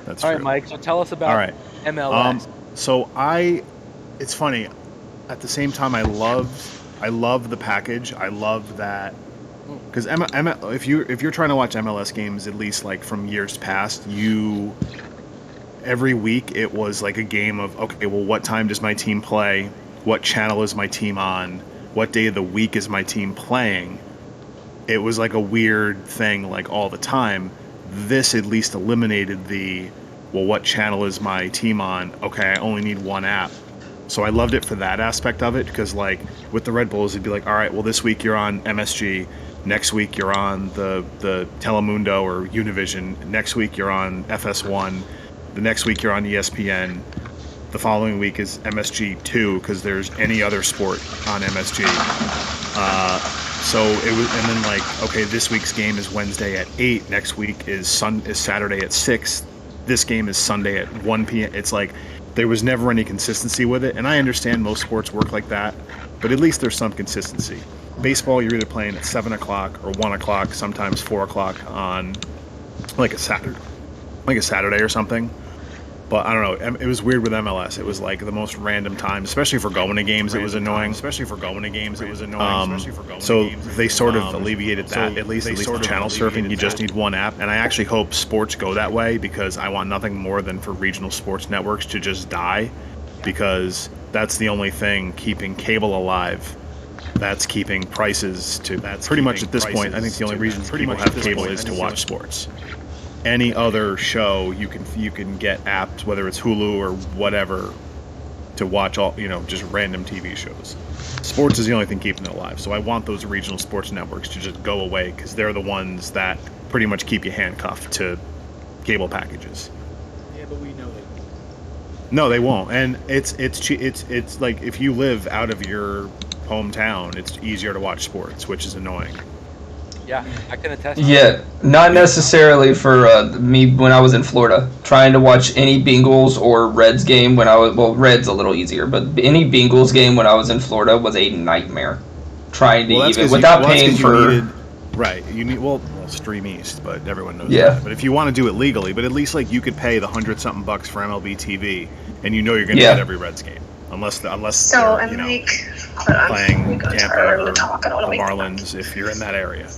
That's all true. right, Mike. So tell us about MLS. So it's funny. At the same time, I love the package. I love that because if you're trying to watch MLS games, at least like from years past, every week it was like a game of okay, well, what time does my team play? What channel is my team on? What day of the week is my team playing? It was like a weird thing, like all the time. This at least eliminated what channel is my team on? Okay, I only need one app. So I loved it for that aspect of it because like with the Red Bulls, it'd be like, all right, well, this week you're on MSG. Next week you're on the Telemundo or Univision. Next week you're on FS1. The next week you're on ESPN. The following week is MSG2 because there's any other sport on MSG. So it was, and then like, okay, this week's game is Wednesday at 8. Next week is Saturday at 6. This game is Sunday at 1 p.m. It's like there was never any consistency with it, and I understand most sports work like that, but at least there's some consistency. Baseball, you're either playing at 7 o'clock or 1 o'clock, sometimes 4 o'clock on like a Saturday or something. But I don't know. It was weird with MLS. It was like the most random times, especially for going to games. It was annoying. So they sort of alleviated that. At least with channel surfing, you just need one app. And I actually hope sports go that way because I want nothing more than for regional sports networks to just die, because that's the only thing keeping cable alive. That's keeping prices to. That's pretty much at this point. I think the only reason people have cable is to watch sports. Any other show you can get apps, whether it's Hulu or whatever, to watch all, just random TV shows. Sports is the only thing keeping it alive. So I want those regional sports networks to just go away because they're the ones that pretty much keep you handcuffed to cable packages. Yeah, but we know they won't. No, they won't. And it's like if you live out of your hometown, it's easier to watch sports, which is annoying. Yeah, I can attest. Yeah, not necessarily for me when I was in Florida. Trying to watch any Bengals or Reds game when I was, Reds a little easier, but any Bengals game when I was in Florida was a nightmare. Trying to even without paying for. Right, you need Stream East, but everyone knows Yeah. that. But if you want to do it legally, but at least like you could pay the $100-something bucks for MLB TV, and you're going to get every Reds game, unless So they're I'm like, hold on, playing let me go to Tampa her or to talk. I don't the want to wake Marlins if you're in that area.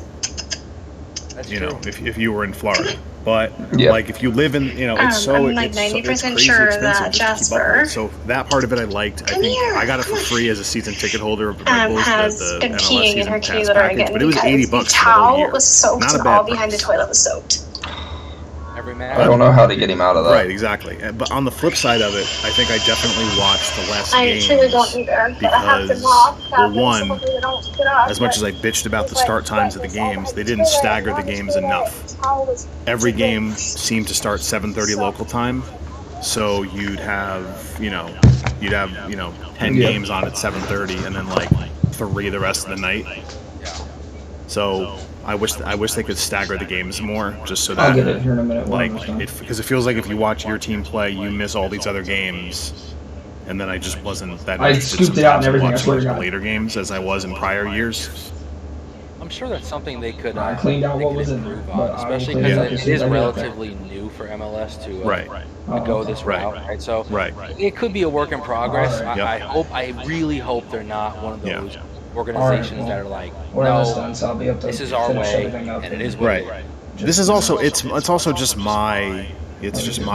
That's You true. know, if you were in Florida, but Yeah. like if you live in, it's so I'm like it's so- 90% it's crazy sure expensive that just to keep up with Jasper, it. So that part of it I liked. I come think here. I got it for free as a season ticket holder of the Red Bulls, has the been MLS peeing in season her pass kitty litter package, again but it was because $80 the for the whole towel year. was soaked Not a and bad all behind the price. toilet was soaked. Every match. I don't know how to get him out of that. Right, exactly. But on the flip side of it, I think I definitely watched the less I games truly don't either, but I have to because, knock. well, one, hopefully they don't get up, as much as but I bitched about the it's like start times of the wetness all games, behind they the didn't toilet, stagger and the on the games toilet, enough. the towel was Every dripping. game seemed to start 7:30 local time, so you'd have 10 Yeah. games on at 7:30 and then like 3 the rest of the night. Yeah. So I wish they could stagger the games more, just so I'll that get it here in a minute. like because it feels like if you watch your team play, you miss all these other games. And then I just wasn't that I interested scooped it out and sometimes in everything, I watching swear to the God. later games as I was in prior years. I'm sure that's something they could. I cleaned out they what could was in there, improve but on, I will especially clean it up because as it soon is as I get up there. relatively new for MLS to Right. go this Right. route, right? So Right. it could be a work in progress. Alright. Yep. I really hope they're not one of Yeah. those organizations Alright, that are like, When this no, done, so I'll be up to this is our finish way, everything up and it is what Right. it is. This is also it's also just my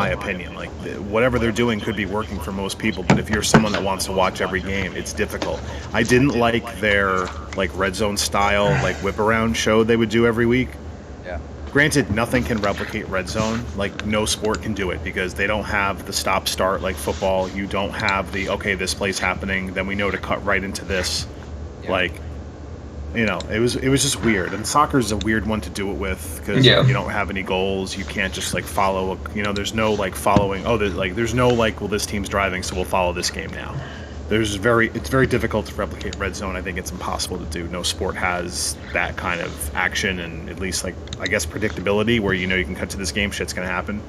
opinion. Like whatever they're doing could be working for most people, but if you're someone that wants to watch every game, it's difficult. I didn't like their like red zone style like whip around show they would do every week. Yeah. Granted, nothing can replicate red zone. Like no sport can do it because they don't have the stop start like football. You don't have the okay, this play's happening, then we know to cut right into this. Yeah. Like it was just weird, and soccer is a weird one to do it with because Yeah. you don't have any goals. You can't just like follow. There's no like following. Oh, there's no like. Well, this team's driving, so we'll follow this game now. It's very difficult to replicate red zone. I think it's impossible to do. No sport has that kind of action and at least like I guess predictability where you can cut to this game, shit's gonna happen.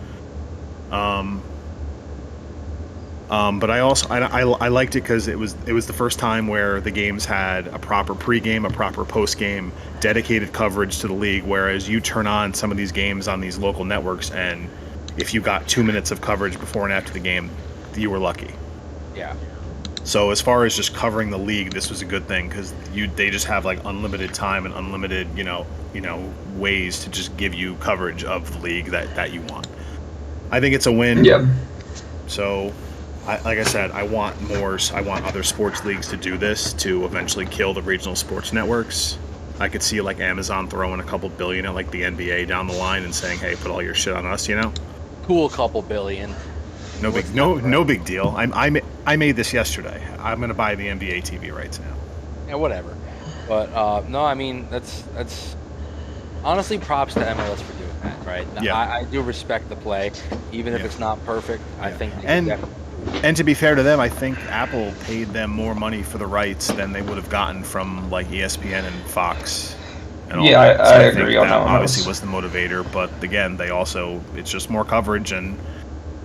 But I also I liked it because it was the first time where the games had a proper pregame, a proper postgame, dedicated coverage to the league. Whereas you turn on some of these games on these local networks, and if you got 2 minutes of coverage before and after the game, you were lucky. Yeah. So as far as just covering the league, this was a good thing because they just have like unlimited time and unlimited ways to just give you coverage of the league that you want. I think it's a win. Yeah. So. Like I said, I want other sports leagues to do this to eventually kill the regional sports networks. I could see like Amazon throwing a couple billion at like the NBA down the line and saying, "Hey, put all your shit on us," Cool couple billion. No big deal. I made this yesterday. I'm gonna buy the NBA TV rights now. Yeah, whatever. But no, I mean that's honestly props to MLS for doing that, right? Yeah. I do respect the play, even if it's not perfect. I think they And can definitely And to be fair to them, I think Apple paid them more money for the rights than they would have gotten from like ESPN and Fox. And all Yeah, that. So I I think agree on that one. obviously was the motivator, but again, it's just more coverage and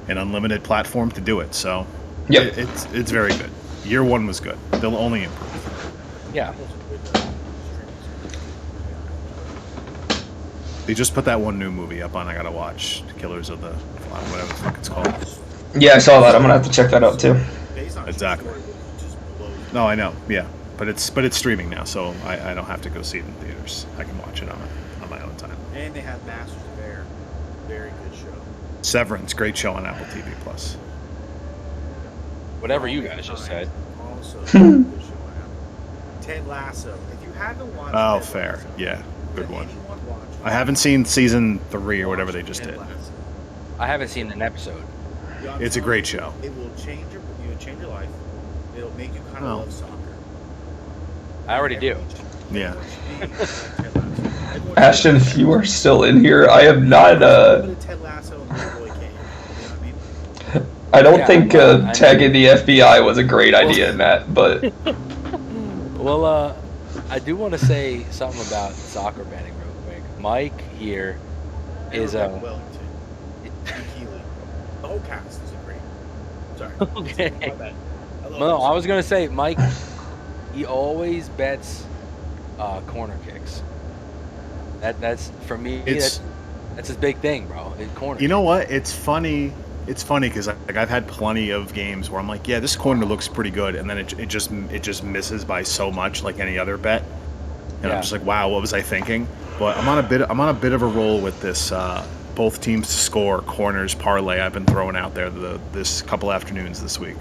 an unlimited platform to do it. So Yep. it's very good. Year one was good. They'll only improve. Yeah. They just put that one new movie up on. I gotta watch Killers of the Flower, whatever the fuck it's called. Yeah, I saw that. I'm gonna have to check that out too. Based on Exactly. true story, it just blows. No, I know. Yeah, but it's streaming now, so I don't have to go see it in theaters. I can watch it on my own time. And they have Masters of Air. Very good show. Severance, great show on Apple TV Plus. Whatever you guys just said. Also, good show on Apple. Ted Lasso. If you haven't watched Oh, Ted fair. Lasso, Yeah, good let one. anyone watch I haven't seen season 3 or whatever they watch just Ted did. Lasso. I haven't seen an episode. Yeah, I'm It's a telling great you, show. It will change your life. It'll make you kind of Oh. love soccer. I already do. Yeah. Ashton, if you are still in here, I am not. Ted Lasso and Little Boy King. You know what I mean? I don't Yeah, think I tagging the FBI was a great idea, Matt. But Well, I do want to say something about soccer betting real quick. Mike here is Rebecca Wellington. And Healy. The whole cast is great. Sorry. Okay. My bad. I love No, that I show. was gonna say Mike. He always bets corner kicks. That's for me. It's- That's his big thing, bro. Corner. You know what? It's funny. It's funny because like I've had plenty of games where I'm like, yeah, this corner looks pretty good, and then it just misses by so much, like any other bet, and Yeah. I'm just like, wow, what was I thinking? But I'm on a bit of a roll with this both teams to score corners parlay I've been throwing out there this couple afternoons this week.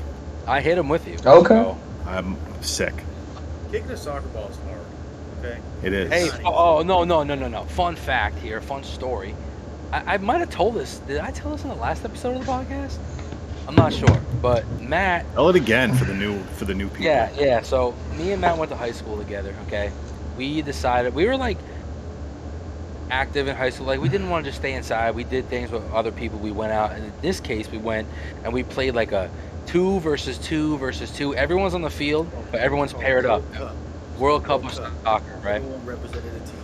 I hit him with you. Okay. So, I'm sick. Kicking a soccer ball is hard. Okay? It is. hey, no. Fun fact here. Fun story. I might have told this. Did I tell this in the last episode of the podcast? I'm not sure. But Matt. Tell it again for the new people. Yeah. So me and Matt went to high school together. Okay. We decided we were like active in high school. Like we didn't want to just stay inside. We did things with other people. We went out, and in this case, we went and we played like a 2 versus 2 versus 2. Everyone's on the field, but everyone's paired up. World Cup of soccer, right? Everyone represented a team.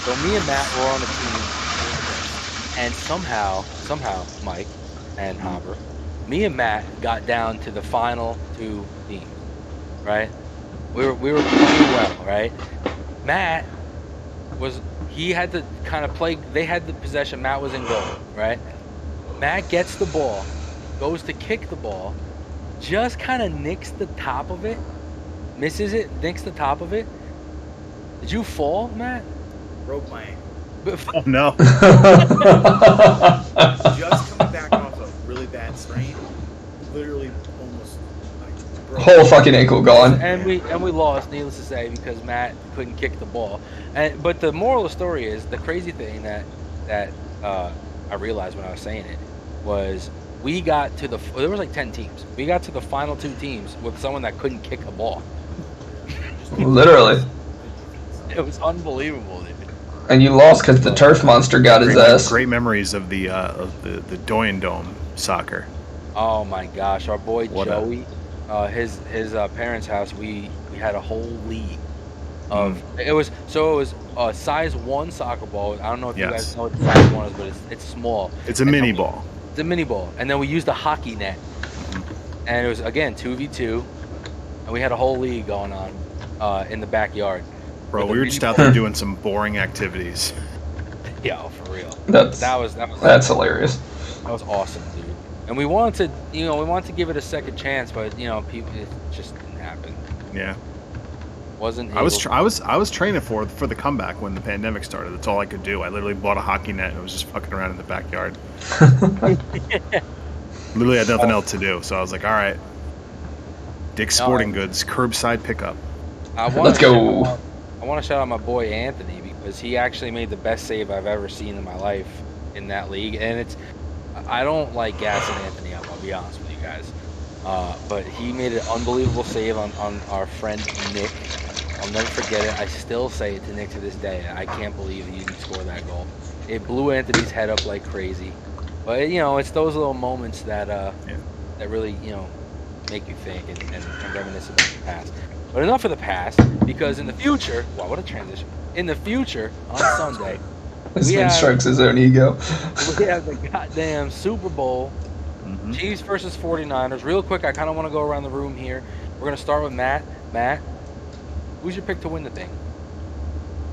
So me and Matt were on a team, and somehow, Mike and Hopper, me and Matt got down to the final 2 teams, right? We were playing well, right? Matt he had to kind of play. They had the possession. Matt was in goal, right? Matt gets the ball, goes to kick the ball, just kind of nicks the top of it, misses it, nicks the top of it. Did you fall, Matt? Broke my ankle. Oh no. Just coming back off a really bad sprain. Literally almost like broke. whole fucking ankle gone. And we lost, needless to say, because Matt couldn't kick the ball. But the moral of the story is the crazy thing that I realized when I was saying it was we got to there was like 10 teams. We got to the final 2 teams with someone that couldn't kick a ball. Literally. It was unbelievable, dude. And you lost because the turf monster got his ass. Great memories of the Doyen Dome soccer. Oh my gosh, our boy What Joey, his parents' house. We had a whole league of it was a size 1 soccer ball. I don't know if you Yes. guys know what size 1 is, but it's small. It's a And mini then ball. It's a mini ball, and then we used a hockey net, and it was again 2v2, and we had a whole league going on in the backyard. Bro, With a we were mini just out ball. there doing some boring activities. Yeah, for real. That's That was hilarious. That was awesome, dude. And we wanted to give it a second chance, but people, it just didn't happen. Yeah. Wasn't I was able- I was training for the comeback when the pandemic started. That's all I could do. I literally bought a hockey net and was just fucking around in the backyard. Literally had nothing else to do, so I was like, all right. Dick's Sporting Goods curbside pickup. Let's go. I want to shout out my boy Anthony because he actually made the best save I've ever seen in my life in that league. And I don't like gassing Anthony up, I'll be honest with you guys. But he made an unbelievable save on our friend Nick. I'll never forget it. I still say it to Nick to this day. I can't believe he didn't score that goal. It blew Anthony's head up like crazy. But you know, it's those little moments that Yeah. that really make you think and reminisce about the past. But enough of the past, because in the future, wow, what a transition! In the future, on Sunday, This we man have strikes his own ego. we have the goddamn Super Bowl, Mm-hmm. Chiefs versus 49ers. Real quick, I kind of want to go around the room here. We're gonna start with Matt. Matt, who's your pick to win the thing?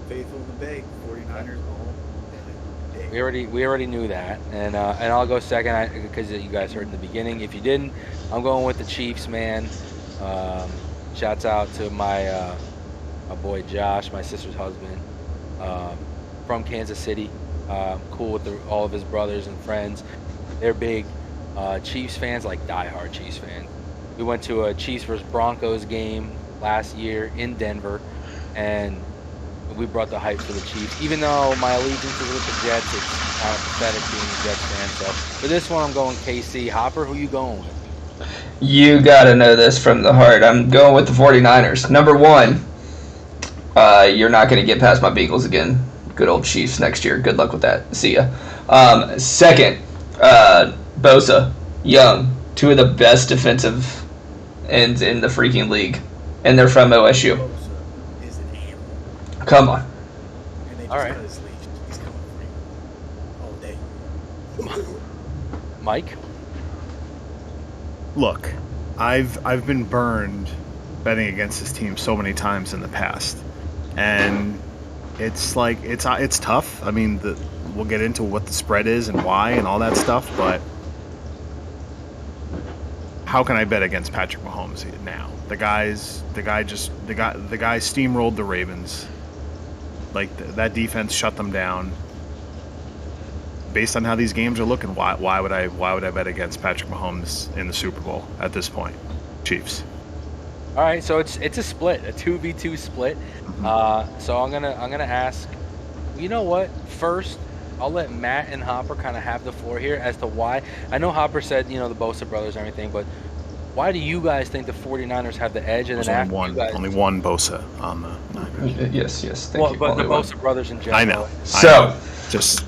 Faithful in the Bay, 49ers all day. We already knew that, and I'll go second because you guys heard in the beginning. If you didn't, I'm going with the Chiefs, man. Shouts out to my boy Josh, my sister's husband, um, from Kansas City. Cool with all of his brothers and friends. They're big Chiefs fans, like diehard Chiefs fans. We went to a Chiefs versus Broncos game last year in Denver, and we brought the hype for the Chiefs. Even though my allegiance is with the Jets, it's kind of pathetic being a Jets fan. So for this one, I'm going KC. Hopper, who you going with? You gotta know this from the heart. I'm going with the 49ers. Number one, you're not gonna get past my Bengals again. Good old Chiefs next year. Good luck with that. See ya. Second, Bosa, Young, two of the best defensive ends in the freaking league, and they're from OSU. Bosa is an animal, Come on. and they just All right. cut his leash. He's coming free all day. Mike? Look, I've been burned betting against this team so many times in the past, and it's like it's tough. I mean, we'll get into what the spread is and why and all that stuff, but how can I bet against Patrick Mahomes now? The guy steamrolled the Ravens. Like that defense shut them down. Based on how these games are looking, why would I bet against Patrick Mahomes in the Super Bowl at this point? Chiefs. All right, so it's a split, a 2v2 split. So I'm gonna ask. You know what? First, I'll let Matt and Hopper kind of have the floor here as to why. I know Hopper said the Bosa brothers and everything, but why do you guys think the 49ers have the edge? And There's then only one Bosa on the Niners. Yes. Thank well, you. but the Only one. Bosa brothers in general. I know. So, Just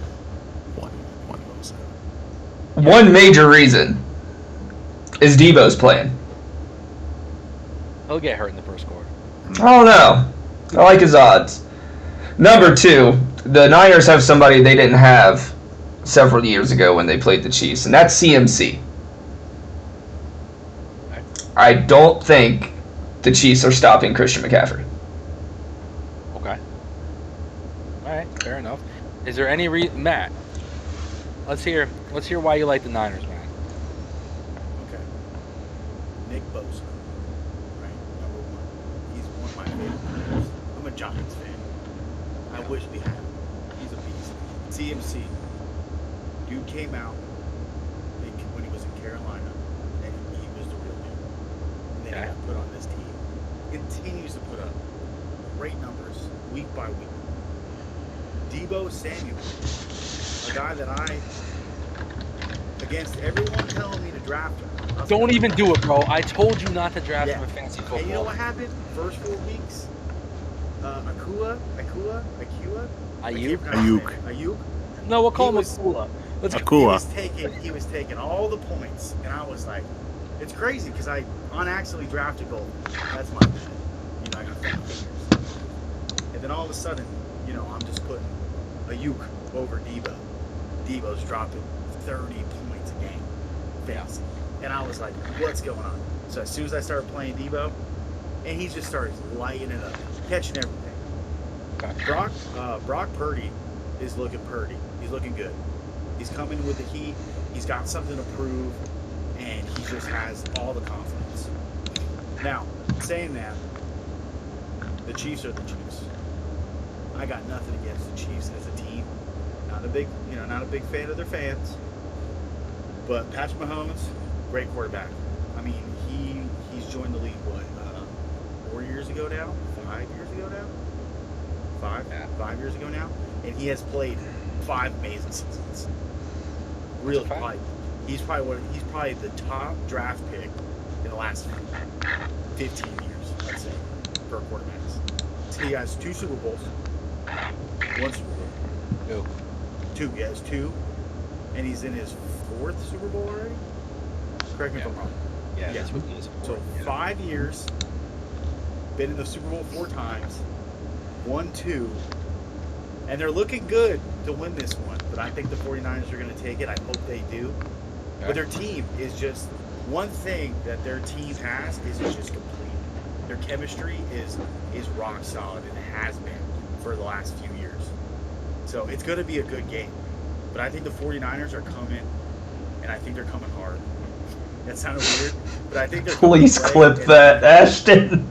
one Bosa. one major reason is Debo's playing. He'll get hurt in the first quarter. I don't know. I like his odds. Number two, the Niners have somebody they didn't have several years ago when they played the Chiefs, and that's CMC. I don't think the Chiefs are stopping Christian McCaffrey. Okay. All right, fair enough. Is there any Matt? Let's hear why you like the Niners, man. Okay. Nick Bosa, right? Number one. He's one of my favorite players. I'm a Giants fan. I wish we had him. He's a beast. CMC. Dude came out when he was in Carolina, and he was the real deal. And then he got put on this team. Continues to put up great numbers week by week. Debo Samuel, a guy that against everyone telling me to draft him. Don't even do it, bro. I told you not to draft him in fantasy football. And you know what happened? First 4 weeks, Ayuk. No, we'll call him He was- Akula. Let's Akula. He was taking all the points, and I was like, it's crazy because I unaccidentally drafted Golden. That's my bad. I got fat fingers. And then all of a sudden, I'm just putting Ayuk over Debo. Debo's dropping 30 points a game, fantasy. And I was like, what's going on? So as soon as I started playing Debo, and he just started lighting it up, catching everything. Okay. Brock Purdy is looking purdy. He's looking good. He's coming with the heat. He's got something to prove, and he just has all the confidence. Now, saying that, the Chiefs are the Chiefs. I got nothing against the Chiefs as a team. Not a big fan of their fans. But Patrick Mahomes, great quarterback. I mean, he's joined the league 4 years ago now? 5 years ago now? 5 years ago now, and he has played 5 amazing seasons. Really, he's probably the top draft pick in the last 15 years, let's say, for quarterbacks. He has 2 Super Bowls, 1 Super Bowl. 2. He has 2. and he's in his 4th Super Bowl already. Correct me if I'm wrong. Yeah, that's what he is. So 5 years, been in the Super Bowl 4 times, won 2, and they're looking good to win this one. But I think the 49ers are going to take it. I hope they do. Okay. But their team is just one thing that their team has is it's just complete. Their chemistry is rock solid and has been for the last few years. So it's going to be a good game. But I think the 49ers are coming, and I think they're coming hard. That sounded weird, but I think they're coming Please to play, clip and that, Ashton.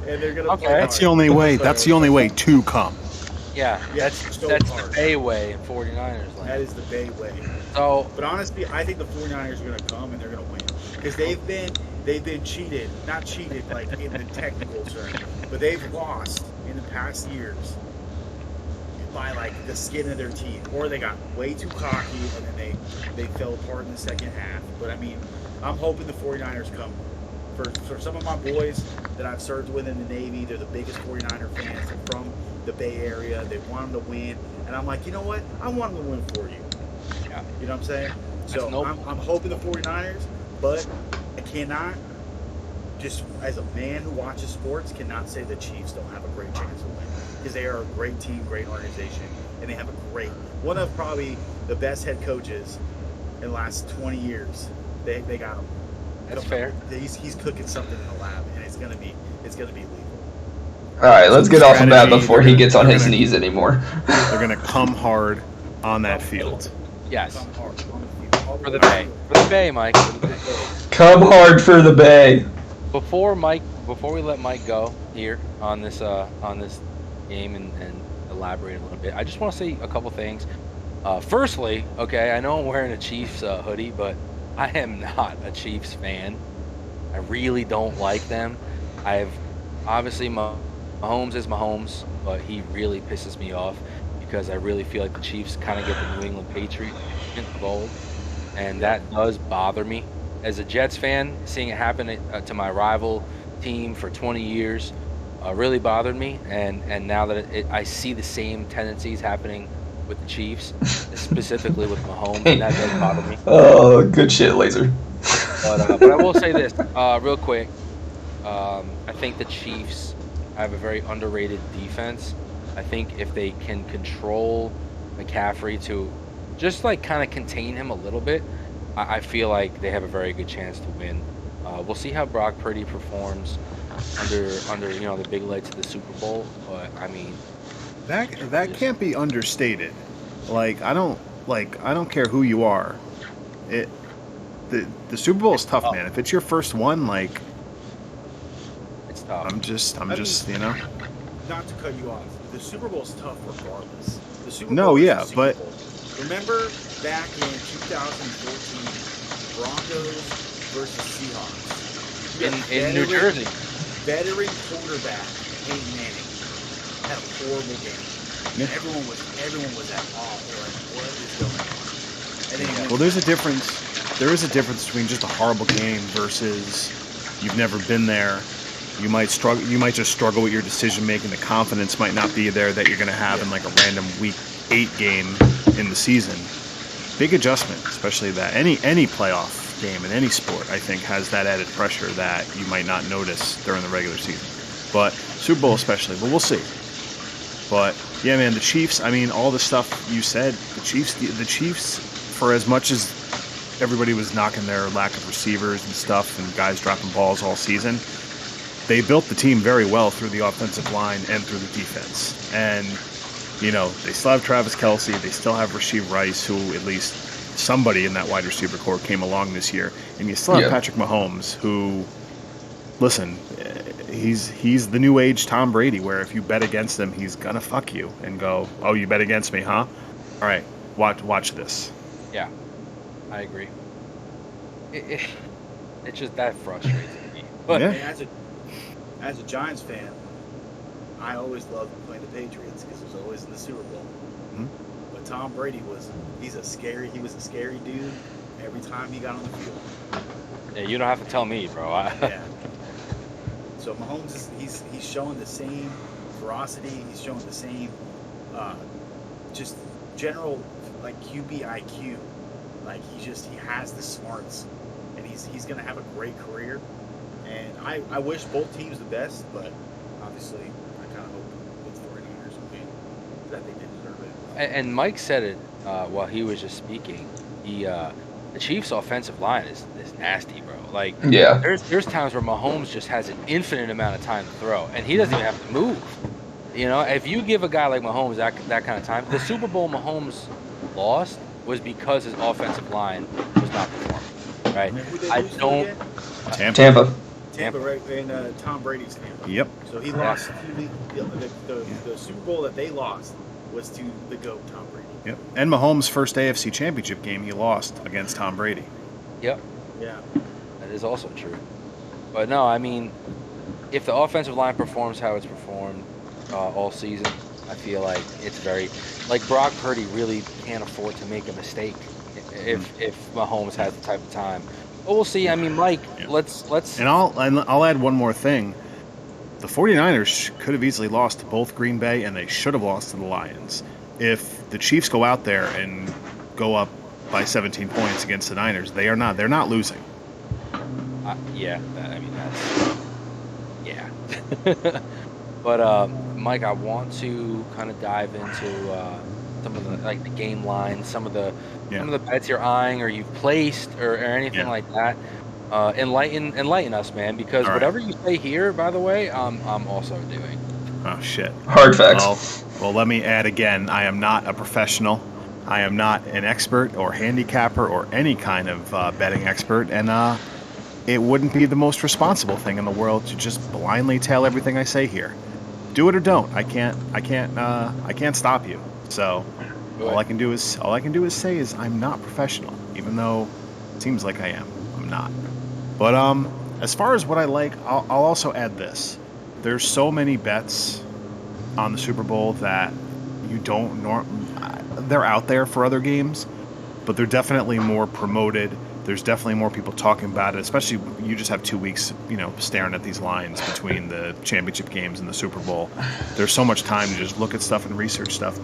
And they're going to Okay. play That's hard. the only way. That's the only way to come. Yeah, Yeah, that's so the hard. Bay way in 49ers land. That is the Bay way. So, But honestly, I think the 49ers are going to come and they're going to win because they've been cheated, not cheated like in the technical term, but they've lost in the past years by like the skin of their teeth, or they got way too cocky and then they fell apart in the second half. But I mean, I'm hoping the 49ers come. For some of my boys that I've served with in the Navy, they're the biggest 49er fans. They're from the Bay Area. They want them to win. And I'm like, you know what? I want them to win for you. yeah. You know what I'm saying? So noble. I'm hoping the 49ers, but I cannot, just as a man who watches sports, cannot say the Chiefs don't have a great chance to win. Because they are a great team, great organization, and they have one of probably the best head coaches in the last 20 years. They got him. That's fair. He's cooking something in the lab, and it's gonna be lethal. All right, let's get off of that Strategy, before they're he gonna- gets on they're his gonna- knees anymore. They're going to come hard on that field. Yes. Come hard on the field, all For the way Bay. through. For the Bay, Mike. For the Bay. Come hard for the Bay. Before we let Mike go here on this game and elaborate a little bit, I just want to say a couple things. Firstly, okay, I know I'm wearing a Chiefs hoodie, but I am not a Chiefs fan. I really don't like them. Obviously Mahomes is Mahomes, but he really pisses me off because I really feel like the Chiefs kind of get the New England Patriots of old, and that does bother me. As a Jets fan, seeing it happen to my rival team for 20 years really bothered me, and now that I see the same tendencies happening with the Chiefs, specifically with Mahomes, and that does bother me. Oh, good shit, Laser. But I will say this real quick. I think the Chiefs have a very underrated defense. I think if they can control McCaffrey to just like kind of contain him a little bit, I feel like they have a very good chance to win. We'll see how Brock Purdy performs under the big lights of the Super Bowl. But I mean, That can't be understated. Like I don't care who you are. The Super Bowl is tough, man. If it's your first one, like it's tough. I'm just Not to cut you off, the Super Bowl's tough regardless. The Super No, Bowl is yeah, the Super but- Bowl. Remember back in 2014, Broncos versus Seahawks. You got in New Jersey. Veteran quarterback Peyton Manning had a horrible game. Yeah. Everyone was at awe. They're like, what is going on? And then he went Well, there's a difference. There is a difference between just a horrible game versus you've never been there. You might struggle. You might just struggle with your decision making. The confidence might not be there that you're going to have in like a random week 8 game in the season. Big adjustment, especially that any playoff game in any sport, I think, has that added pressure that you might not notice during the regular season. But Super Bowl especially. But we'll see. But yeah, man, the Chiefs. I mean, all the stuff you said. The Chiefs, for as much as everybody was knocking their lack of receivers and stuff, and guys dropping balls all season, they built the team very well through the offensive line and through the defense. And they still have Travis Kelce. They still have Rasheed Rice, who at least somebody in that wide receiver core came along this year. And you still have Patrick Mahomes, who, listen, he's the new age Tom Brady, where if you bet against him, he's gonna fuck you and go, "Oh, you bet against me, huh? All right, watch this." Yeah, I agree. It's just that frustrates me. But Yeah. And as a Giants fan, I always loved playing the Patriots because it was always in the Super Bowl. Mhm. But Tom Brady was a scary dude every time he got on the field. yeah, you don't have to tell me, bro. Yeah. So Mahomes he's showing the same ferocity. He's showing the same just general like QB IQ Like he has the smarts, and he's gonna have a great career. And I wish both teams the best, but obviously I kind of hope both 49ers win, that they did deserve it. And Mike said it while he was just speaking. The Chiefs' offensive line is nasty, bro. Like Yeah. there's times where Mahomes just has an infinite amount of time to throw, and he doesn't even have to move. You know, if you give a guy like Mahomes that kind of time, the Super Bowl Mahomes lost was because his offensive line was not performing. Right? And who they I lose to don't. again? Tampa. Tampa, right? And Tom Brady's Tampa. Yep. So he lost to the Super Bowl that they lost was to the GOAT, Tom Brady. Yep. And Mahomes' first AFC Championship game, he lost against Tom Brady. Yep. Yeah. That is also true. But no, I mean, if the offensive line performs how it's performed all season, I feel like it's very like Brock Purdy really can't afford to make a mistake if Mahomes has the type of time. But we'll see. I mean, Mike, let's And I'll add one more thing. The 49ers could have easily lost to both Green Bay, and they should have lost to the Lions. If the Chiefs go out there and go up by 17 points against the Niners, they're not losing. yeah, I mean that's But Mike, I want to kind of dive into some of the game lines, some of the bets you're eyeing or you've placed or anything like that. Enlighten us, man, because All right. whatever you say here, by the way, I'm also doing. Oh shit. Hard facts. Well, let me add again. I am not a professional. I am not an expert or handicapper or any kind of betting expert, and it wouldn't be the most responsible thing in the world to just blindly tell everything I say here. Do it or don't. I can't stop you. So all I can do is say is I'm not professional, even though it seems like I am. I'm not. But as far as what I like, I'll also add this. There's so many bets on the Super Bowl that you don't they're out there for other games, but they're definitely more promoted. There's definitely more people talking about it, especially you just have 2 weeks, staring at these lines between the championship games and the Super Bowl. There's so much time to just look at stuff and research stuff.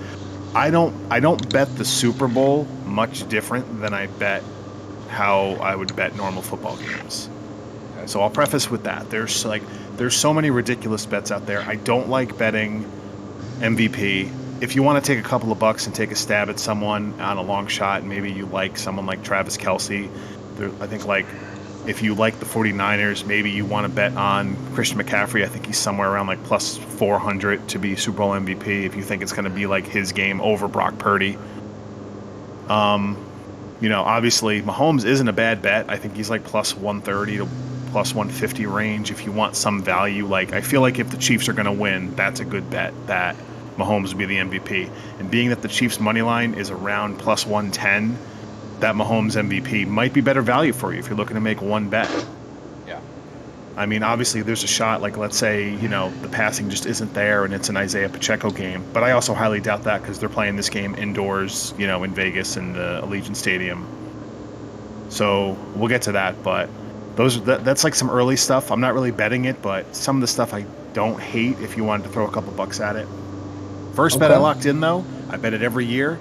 I don't bet the Super Bowl much different than I bet how I would bet normal football games. So I'll preface with that. There's so many ridiculous bets out there. I don't like betting MVP. If you want to take a couple of bucks and take a stab at someone on a long shot, maybe you like someone like Travis Kelce. I think if you like the 49ers, maybe you want to bet on Christian McCaffrey. I think he's somewhere around plus 400 to be Super Bowl MVP if you think it's going to be his game over Brock Purdy. Obviously Mahomes isn't a bad bet. I think he's plus 130 to plus 150 range if you want some value. I feel like if the Chiefs are going to win, that's a good bet that Mahomes will be the MVP. And being that the Chiefs' money line is around plus 110, that Mahomes MVP might be better value for you if you're looking to make one bet. Yeah. I mean, obviously there's a shot, let's say, the passing just isn't there and it's an Isaiah Pacheco game. But I also highly doubt that because they're playing this game indoors, in Vegas in the Allegiant Stadium. So we'll get to that, but that's some early stuff. I'm not really betting it, but some of the stuff I don't hate if you wanted to throw a couple bucks at it. First bet I locked in, though, I bet it every year.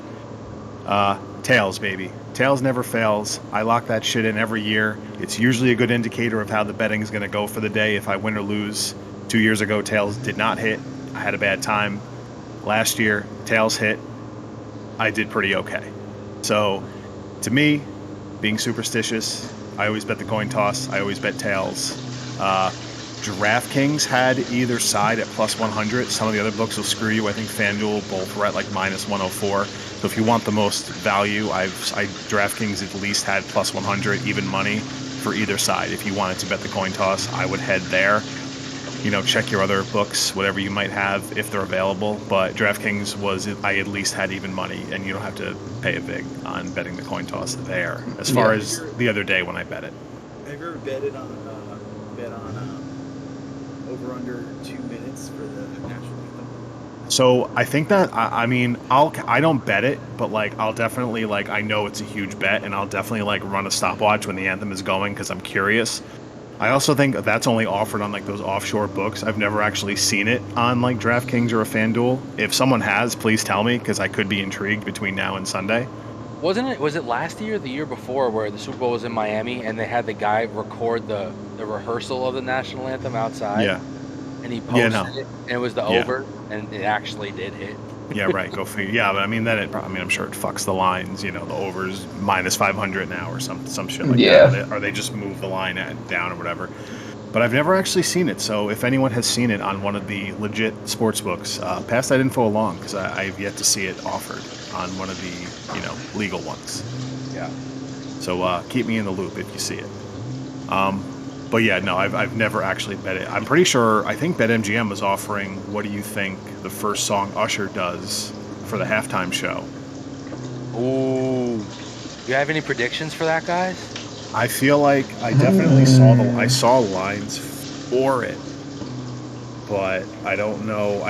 Tails, baby. Tails never fails. I lock that shit in every year. It's usually a good indicator of how the betting is going to go for the day if I win or lose. 2 years ago, Tails did not hit. I had a bad time. Last year, Tails hit. I did pretty okay. So, to me, being superstitious, I always bet the coin toss. I always bet Tails. DraftKings had either side at plus 100. Some of the other books will screw you. I think FanDuel both were at minus 104. So if you want the most value, DraftKings at least had plus 100 even money for either side. If you wanted to bet the coin toss, I would head there. Check your other books, whatever you might have, if they're available. But DraftKings I at least had even money, and you don't have to pay a vig on betting the coin toss there. As far as the other day when I bet it. Have you ever betted on over under 2 minutes for the national anthem? So I think that I don't bet it, but I'll definitely I know it's a huge bet, and I'll definitely run a stopwatch when the anthem is going because I'm curious. I also think that's only offered on those offshore books. I've never actually seen it on DraftKings or a FanDuel. If someone has, please tell me because I could be intrigued between now and Sunday. Wasn't it? Was it last year or the year before where the Super Bowl was in Miami and they had the guy record the rehearsal of the national anthem outside? Yeah. And he Yeah, posted no. it, and it was the Yeah. over, and it actually did hit. Yeah, right. Go figure. Yeah, but I mean, then I'm sure it fucks the lines. The overs minus 500 now or some shit like Yeah. that. Or they just move the line down or whatever. But I've never actually seen it. So if anyone has seen it on one of the legit sports books, pass that info along because I've yet to see it offered on one of the legal ones. Yeah. So keep me in the loop if you see it. But yeah, no, I've never actually bet it. I'm pretty sure. I think BetMGM was offering. What do you think the first song Usher does for the halftime show? Ooh. You have any predictions for that, guys? I feel like I definitely saw lines for it, but I don't know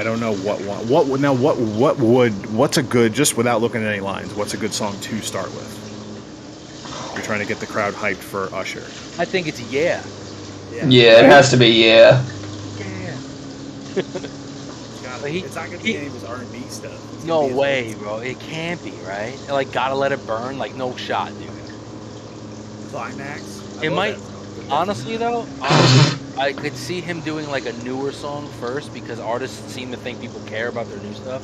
what's a good, just without looking at any lines, what's a good song to start with? You're trying to get the crowd hyped for Usher. I think it's Yeah. Yeah, it has to be yeah. Yeah. It's not gonna be any of his R&B stuff. It's No gonna be his way, old bro. It can't be, right? Like, Gotta Let It Burn, like, no shot, dude. Climax. I It love might, that song. honestly, though, I could see him doing, like, a newer song first because artists seem to think people care about their new stuff.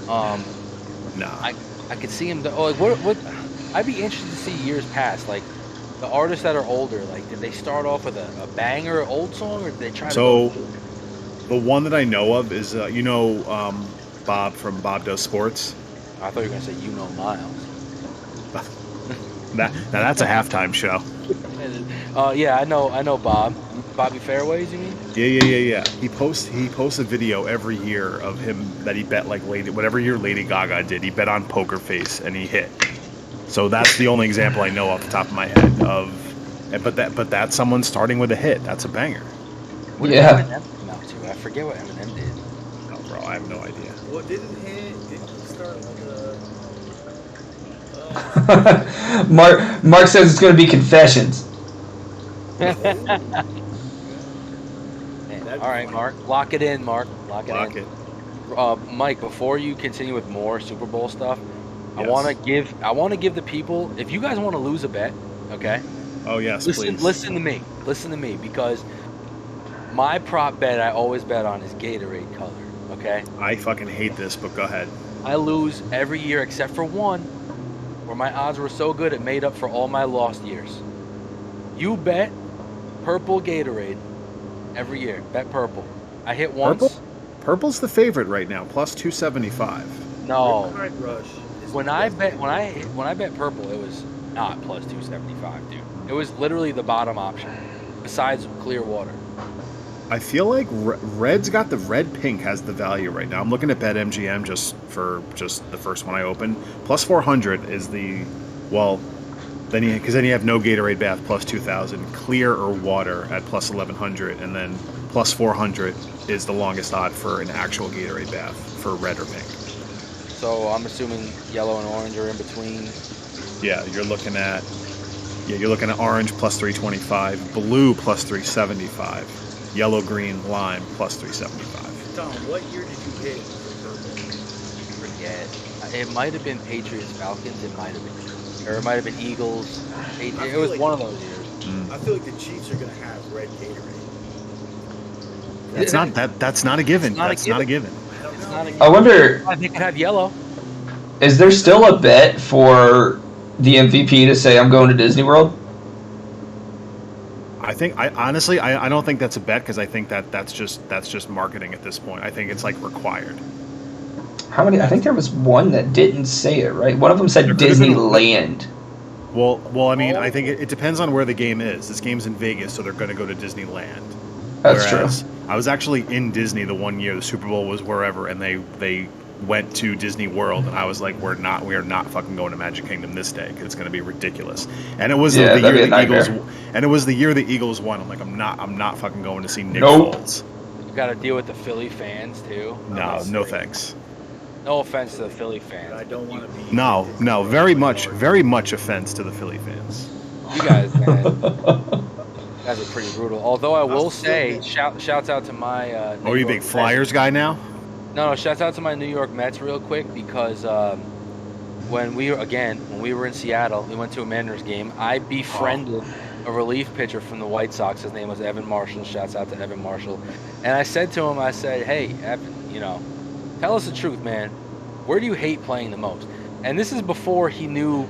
Nah. I could see him, what, I'd be interested to see years past, like, the artists that are older, like, did they start off with a banger old song, or did they try to So, go... the one that I know of is, Bob from Bob Does Sports. I thought you were going to say Miles. Now that's a halftime show. Yeah, I know Bob. Bobby Fairways, you mean? Yeah. He posts a video every year of him that he bet like whatever year Lady Gaga did. He bet on Poker Face and he hit. So that's the only example I know off the top of my head of. But that's someone starting with a hit. That's a banger. What did Yeah. Eminem come out to? I forget what Eminem did. Oh, bro, I have no idea. Well, didn't he start with Mark says it's going to be Confessions. All right, Mark. Lock it in, Mark. Lock it. Mike, before you continue with more Super Bowl stuff, Yes. I want to give the people, if you guys want to lose a bet, okay? Oh yes, please. Listen to me. Listen to me, because my prop bet I always bet on is Gatorade color, okay? I fucking hate this, but go ahead. I lose every year except for one, where my odds were so good it made up for all my lost years. You bet purple Gatorade every year. Bet purple. I hit once. Purple's the favorite right now, plus 275. No. Riptide Rush. When I bet purple, it was not plus 275, dude. It was literally the bottom option, besides clear water. I feel like red's got the red pink has the value right now. I'm looking at BetMGM just the first one I opened. Plus 400 is the then you have no Gatorade bath plus 2,000, clear or water at plus 1,100, and then plus 400 is the longest odd for an actual Gatorade bath for red or pink. So I'm assuming yellow and orange are in between. Yeah, you're looking at orange plus 325, blue plus 375, yellow, green, lime plus 375. Tom, what year did you hit for purple? Forget. It might have been Patriots Falcons. It might have been, or it might have been Eagles. It was one of those years. I feel like the Chiefs are gonna have red Gatorade. That's not a given. It's not a given. It's not a I wonder, They could have yellow. is there still a bet for the MVP to say I'm going to Disney World? I don't think that's a bet because I think that's just marketing at this point. I think it's like required. How many? I think there was one that didn't say it, right? One of them said Disneyland. Well, I mean, I think it depends on where the game is. This game's in Vegas, so they're going to go to Disneyland. That's true. I was actually in Disney the one year the Super Bowl was wherever, and they went to Disney World, and I was like, we are not fucking going to Magic Kingdom this day because it's going to be ridiculous. And it was the year the Eagles, and it was the year the Eagles won. I'm like, I'm not fucking going to see Nick Foles. You got to deal with the Philly fans too. No thanks. No offense to the Philly fans. I don't want to be. No, very much offense to the Philly fans. You guys, man, you guys are pretty brutal. Although I will say, shouts out to my. Are you a big Flyers guy now? No, shouts out to my New York Mets real quick because when we were in Seattle, we went to a Mariners game. I befriended a relief pitcher from the White Sox. His name was Evan Marshall. Shouts out to Evan Marshall. And I said to him, I said, "Hey, Evan, tell us the truth, man. Where do you hate playing the most?" And this is before he knew.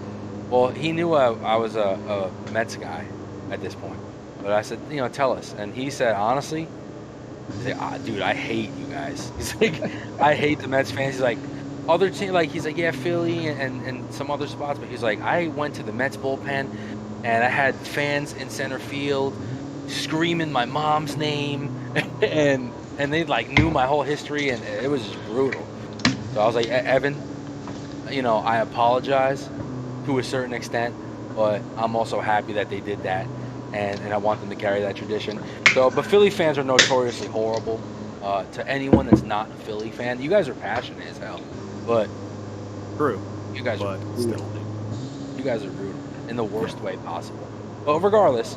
Well, he knew I was a Mets guy at this point. But I said, tell us. And he said, honestly, he's like, dude, I hate you guys. He's like, I hate the Mets fans. He's like, other team, like he's like, yeah, Philly and some other spots. But he's like, I went to the Mets bullpen, and I had fans in center field screaming my mom's name, and they like knew my whole history, and it was just brutal. So I was like, Evan, I apologize to a certain extent, but I'm also happy that they did that, and I want them to carry that tradition. So, but Philly fans are notoriously horrible. To anyone that's not a Philly fan, you guys are passionate as hell, but True. you guys are But brutal. still. You guys are brutal in the worst way possible. But regardless,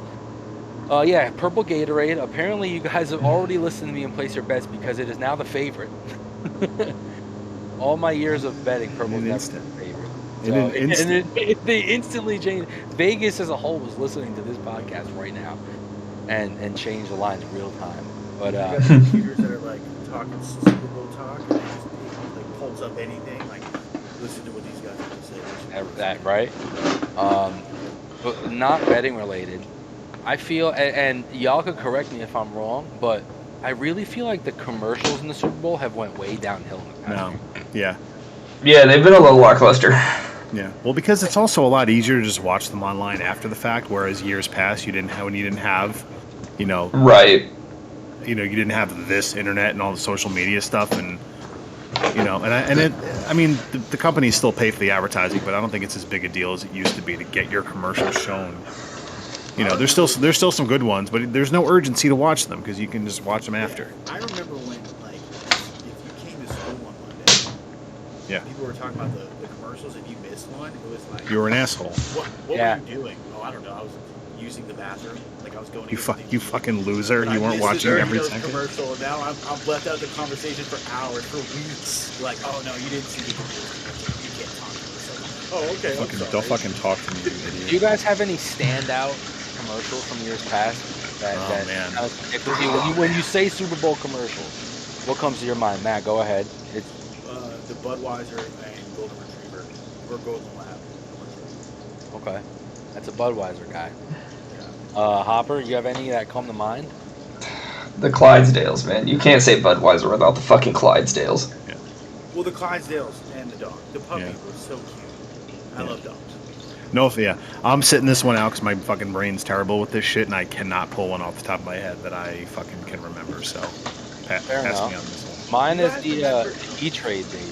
yeah, Purple Gatorade. Apparently, you guys have already listened to me and placed your bets because it is now the favorite. All my years of betting, Purple's an never instant. been the favorite. In So, an instant. they instantly changed. Vegas as a whole was listening to this podcast right now, and changed the lines real time. But You got computers that are like talking Super Bowl talk, and it just like pulls up anything. Like, listen to what these guys have to say. that right. But not betting related. I feel, and y'all could correct me if I'm wrong, but I really feel like the commercials in the Super Bowl have went way downhill in the past No. Yeah. Yeah, they've been a little lackluster. Yeah. Well, because it's also a lot easier to just watch them online after the fact, whereas years past you didn't have, Right. you didn't have this internet and all the social media stuff, and the companies still pay for the advertising, but I don't think it's as big a deal as it used to be to get your commercials shown. There's still some good ones, but there's no urgency to watch them because you can just watch them after. I remember when, like, if you came to school on Monday, Yeah. people were talking about the commercials. If you missed one, it was like, You were an asshole. what Yeah. were you doing? Oh, I don't know. I was using the bathroom. Like, I was going to You get fuck, something you to eat. fucking loser. But I You weren't missed watching the every Doritos second. commercial. Now I'm left out of the conversation for hours, for weeks. Like, oh no, you didn't see the Doritos commercial. You can't talk to me. So, oh, okay. I'm sorry. Don't fucking talk to me, you Do you idiot. guys have any standout commercials from years past that man. kind of stick with you? When you say Super Bowl commercial, what comes to your mind? Matt, go ahead. It's The Budweiser and Golden Retriever or Golden Lab commercial. okay. That's a Budweiser guy. Yeah. Hopper, you have any that come to mind? The Clydesdales, man. You can't say Budweiser without the fucking Clydesdales. Well, the Clydesdales and the dog. The puppy Yeah. was so cute. I love dogs. No, yeah. I'm sitting this one out because my fucking brain's terrible with this shit, and I cannot pull one off the top of my head that I fucking can remember. So, pass me on enough. this one. Mine You is guys the remember- E-Trade baby.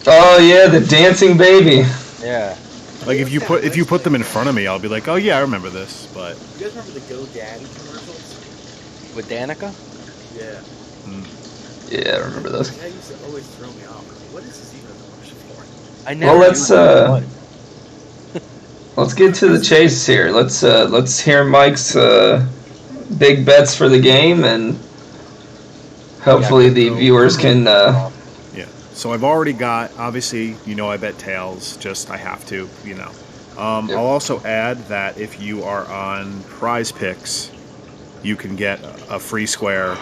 Oh yeah, the dancing baby. Yeah. Like if you put them in front of me, I'll be like, oh yeah, I remember this. But You guys remember the GoDaddy commercials? With Danica? Yeah. Yeah, I remember those. That used to always throw me off. Like, what is this even a commercial for? I never let's, knew what it was. Let's get to the chase here. Let's hear Mike's big bets for the game, and hopefully the viewers can. yeah. So I've already got, obviously, I bet tails. Just I have to, Yep. I'll also add that if you are on Prize Picks, you can get a free square.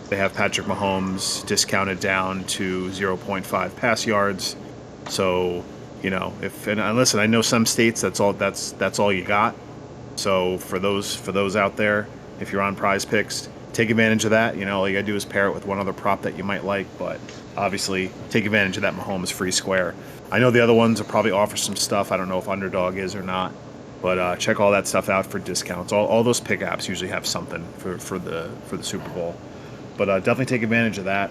They have Patrick Mahomes discounted down to 0.5 pass yards. So, and listen, I know some states that's all you got. So for those out there, if you're on Prize Picks, take advantage of that. All you gotta do is pair it with one other prop that you might like, but obviously take advantage of that Mahomes free square. I know the other ones will probably offer some stuff. I don't know if Underdog is or not, but check all that stuff out for discounts. All those pick apps usually have something for the Super Bowl, but definitely take advantage of that.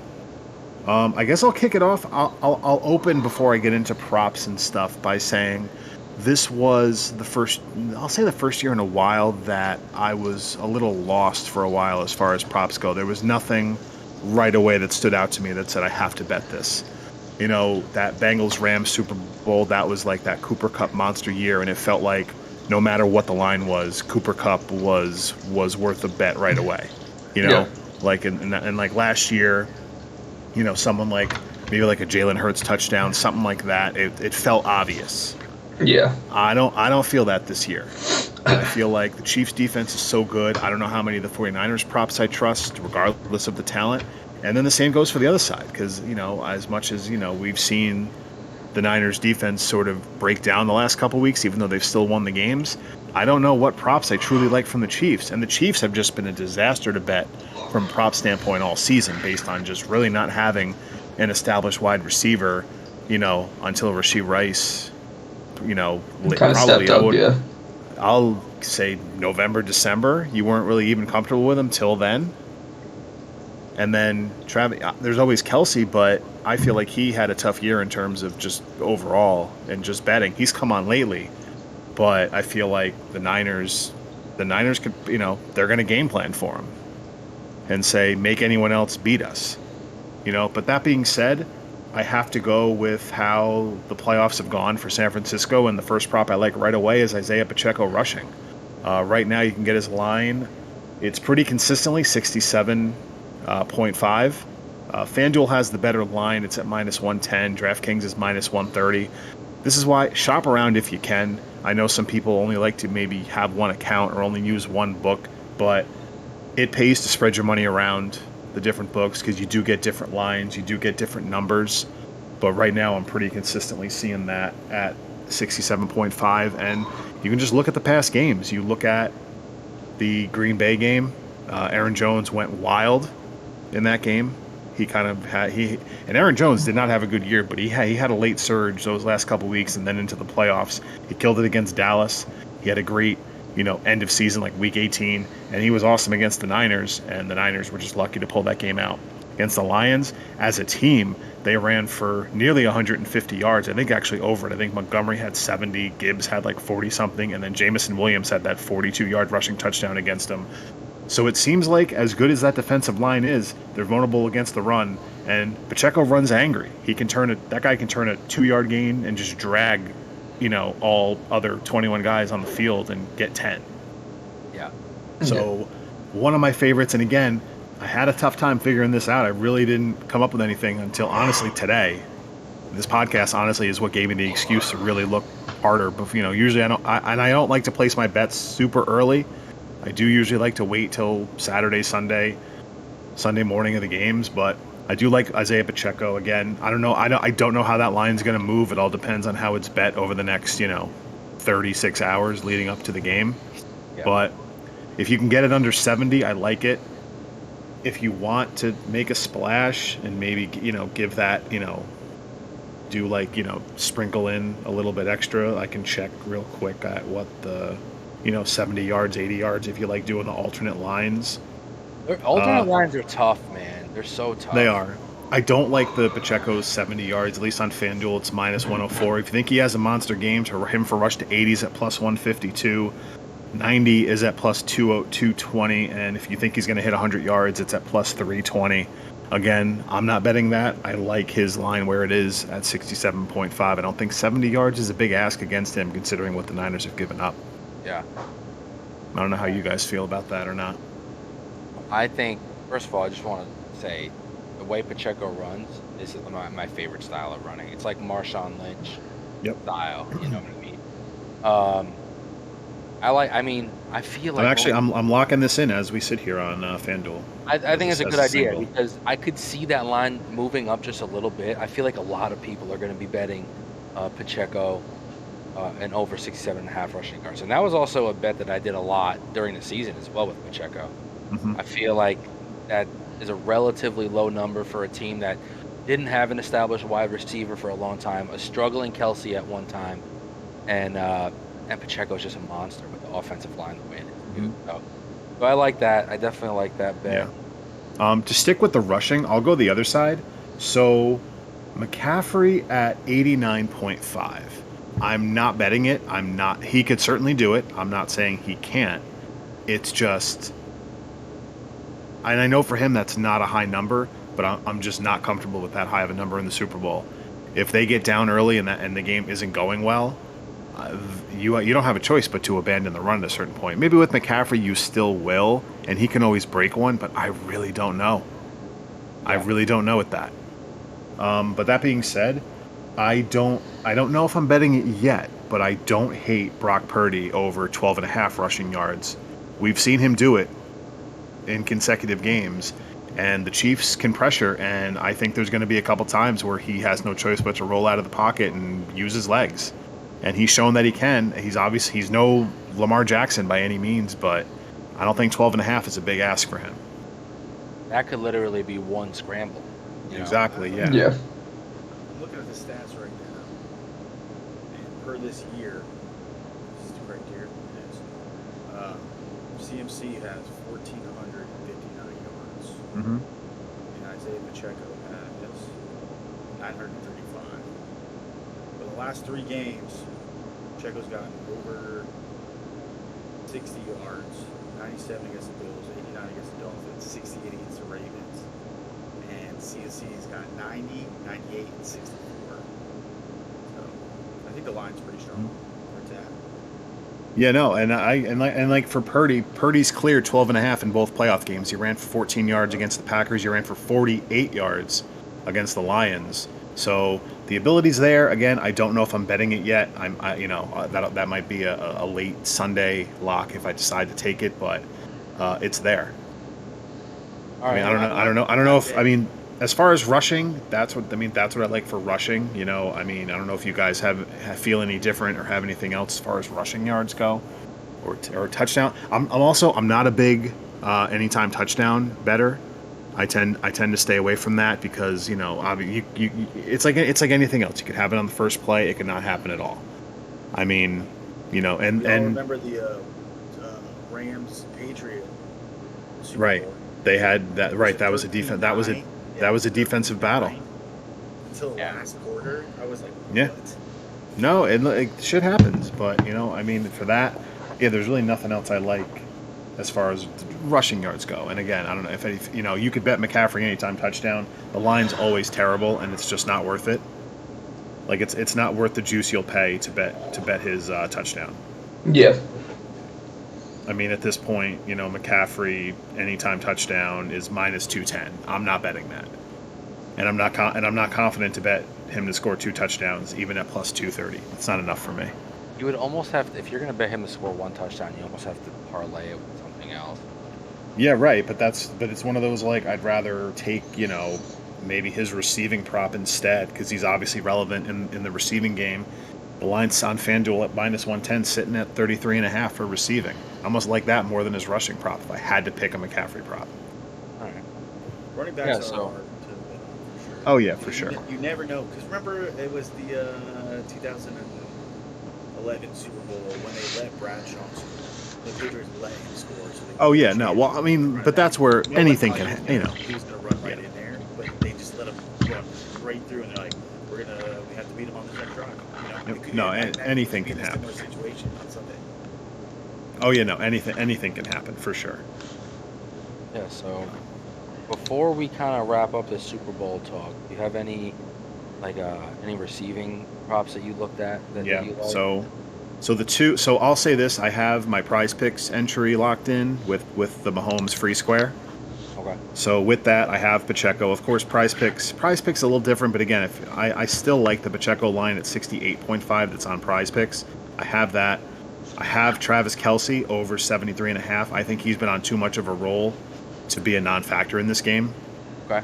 I guess I'll kick it off. I'll open before I get into props and stuff by saying this was the first year in a while that I was a little lost for a while as far as props go. There was nothing right away that stood out to me that said I have to bet this. That Bengals-Rams Super Bowl, that was like that Cooper Kupp monster year, and it felt like no matter what the line was, Cooper Kupp was worth a bet right away. Yeah. Like and like last year, someone like maybe like a Jalen Hurts touchdown, something like that. It felt obvious. Yeah. I don't feel that this year. I feel like the Chiefs defense is so good. I don't know how many of the 49ers props I trust, regardless of the talent. And then the same goes for the other side, because, as much as, we've seen the Niners defense sort of break down the last couple weeks, even though they've still won the games, I don't know what props I truly like from the Chiefs. And the Chiefs have just been a disaster to bet from a prop standpoint all season, based on just really not having an established wide receiver, until Rashee Rice, Kind of probably stepped up, yeah. I'll say November, December. You weren't really even comfortable with him till then. And then there's always Kelsey, but I feel like he had a tough year in terms of just overall and just betting. He's come on lately, but I feel like the Niners could, they're going to game plan for him and say, make anyone else beat us. But that being said, I have to go with how the playoffs have gone for San Francisco, and the first prop I like right away is Isaiah Pacheco rushing. Right now you can get his line. It's pretty consistently 67.5. FanDuel has the better line. It's at -110. DraftKings is -130. This is why shop around if you can. I know some people only like to maybe have one account or only use one book, but it pays to spread your money around the different books because you do get different lines, you do get different numbers. But right now I'm pretty consistently seeing that at 67.5, and you can just look at the past games. You look at the Green Bay game. Aaron Jones went wild in that game. And Aaron Jones did not have a good year, but he had a late surge those last couple weeks and then into the playoffs. He killed it against Dallas. He had a great, end of season, like week 18, and he was awesome against the Niners, and the Niners were just lucky to pull that game out. Against the Lions, as a team, they ran for nearly 150 yards. I think actually over it. I think Montgomery had 70, Gibbs had like 40-something, and then Jamison Williams had that 42-yard rushing touchdown against them. So it seems like, as good as that defensive line is, they're vulnerable against the run, and Pacheco runs angry. That guy can turn a 2-yard gain and just drag, all other 21 guys on the field and get 10. Yeah. So one of my favorites, and again, I had a tough time figuring this out. I really didn't come up with anything until honestly today. This podcast honestly is what gave me the excuse to really look harder. But usually I don't like to place my bets super early. I do usually like to wait till Saturday, Sunday morning of the games, but I do like Isaiah Pacheco again. I don't know how that line's going to move. It all depends on how it's bet over the next, 36 hours leading up to the game. Yeah. But if you can get it under 70, I like it. If you want to make a splash and maybe, give that, do like, sprinkle in a little bit extra, I can check real quick at what the 70 yards, 80 yards, if you like doing the alternate lines. Alternate lines are tough, man. They're so tough. They are. I don't like the Pacheco's 70 yards, at least on FanDuel. It's -104. If you think he has a monster game, to him for rush to 80s at +152. 90 is at +220. And if you think he's going to hit 100 yards, it's at +320. Again, I'm not betting that. I like his line where it is at 67.5. I don't think 70 yards is a big ask against him, considering what the Niners have given up. Yeah. I don't know how you guys feel about that or not. I think, first of all, I just want to say the way Pacheco runs is my favorite style of running. It's like Marshawn Lynch style, you know what I mean? I feel like... I'm locking this in as we sit here on FanDuel. I think it's a good idea because I could see that line moving up just a little bit. I feel like a lot of people are going to be betting Pacheco and over 67.5 rushing yards. And that was also a bet that I did a lot during the season as well with Pacheco. Mm-hmm. I feel like that is a relatively low number for a team that didn't have an established wide receiver for a long time, a struggling Kelsey at one time, and Pacheco is just a monster with the offensive line the way it is. Mm-hmm. So I like that. I definitely like that bet. Yeah. To stick with the rushing, I'll go the other side. So McCaffrey at 89.5. I'm not betting it. He could certainly do it. I'm not saying he can't. It's just, and I know for him that's not a high number, but I'm just not comfortable with that high of a number in the Super Bowl. If they get down early and the game isn't going well, you don't have a choice but to abandon the run at a certain point. Maybe with McCaffrey you still will, and he can always break one, but I really don't know. Yeah. I really don't know with that. But that being said, I don't know if I'm betting it yet, but I don't hate Brock Purdy over 12.5 rushing yards. We've seen him do it in consecutive games, and the Chiefs can pressure, and I think there's going to be a couple times where he has no choice but to roll out of the pocket and use his legs. And he's shown that he can. He's no Lamar Jackson by any means, but I don't think 12.5 is a big ask for him. That could literally be one scramble. Exactly, yeah. Yeah. I'm looking at the stats right now, and per this year, this is the correct year. It is. CMC has 1,459 yards, Mm-hmm. and Isaiah Pacheco has 935. For the last 3 games, Pacheco's gotten over 60 yards, 97 against the Bills, 89 against the Dolphins, 68 against the Ravens. And CSC's got 90, 98, and 64. So I think the line's pretty strong where it's at. Yeah, no, and like for Purdy's cleared 12.5 in both playoff games. He ran for 14 yards against the Packers. He ran for 48 yards against the Lions. So the ability's there. Again, I don't know if I'm betting it yet. That might be a late Sunday lock if I decide to take it, but it's there. All right. I don't know if as far as rushing, that's what I like for rushing. I don't know if you guys feel any different or have anything else as far as rushing yards go, or touchdown. I'm not a big anytime touchdown better. I tend to stay away from that because it's like anything else. You could have it on the first play, it could not happen at all. And Y'all remember the Rams Patriot Super right. Bowl? They had that right. That was a defense. That was a defensive battle. Until the last quarter, I was like, Yeah. what? No, shit happens, but for that, yeah, there's really nothing else I like as far as rushing yards go. And again, I don't know if you could bet McCaffrey anytime touchdown. The line's always terrible, and it's just not worth it. Like it's not worth the juice you'll pay to bet his touchdown. Yeah. At this point, McCaffrey anytime touchdown is minus 210. I'm not betting that, and I'm not confident to bet him to score 2 touchdowns even at plus 230. It's not enough for me. You would almost have to, if you're going to bet him to score 1 touchdown, you almost have to parlay it with something else. Yeah, right. But it's one of those like I'd rather take maybe his receiving prop instead because he's obviously relevant in the receiving game. The line's on FanDuel at minus 110, sitting at 33.5 for receiving. I almost like that more than his rushing prop if I had to pick a McCaffrey prop. All right. Running backs are hard to bet on for sure. Oh yeah, for sure. You never know because remember it was the 2011 Super Bowl when they let Bradshaw score. The Patriots let him score. So Oh yeah, no. Well, but that's where anything can. He was going to run right in there, but they just let him run right through, and they're like, we have to beat him on this next drive. Anything can happen. Similar situation on Sunday. Oh yeah, no. Anything can happen for sure. Yeah. So before we kind of wrap up this Super Bowl talk, do you have any receiving props that you looked at? That you like? So I'll say this: I have my Prize Picks entry locked in with the Mahomes free square. Okay. So with that, I have Pacheco. Of course, Prize Picks a little different, but again, if I still like the Pacheco line at 68.5 that's on Prize Picks. I have that. I have Travis Kelce over 73.5. I think he's been on too much of a roll to be a non-factor in this game. Okay.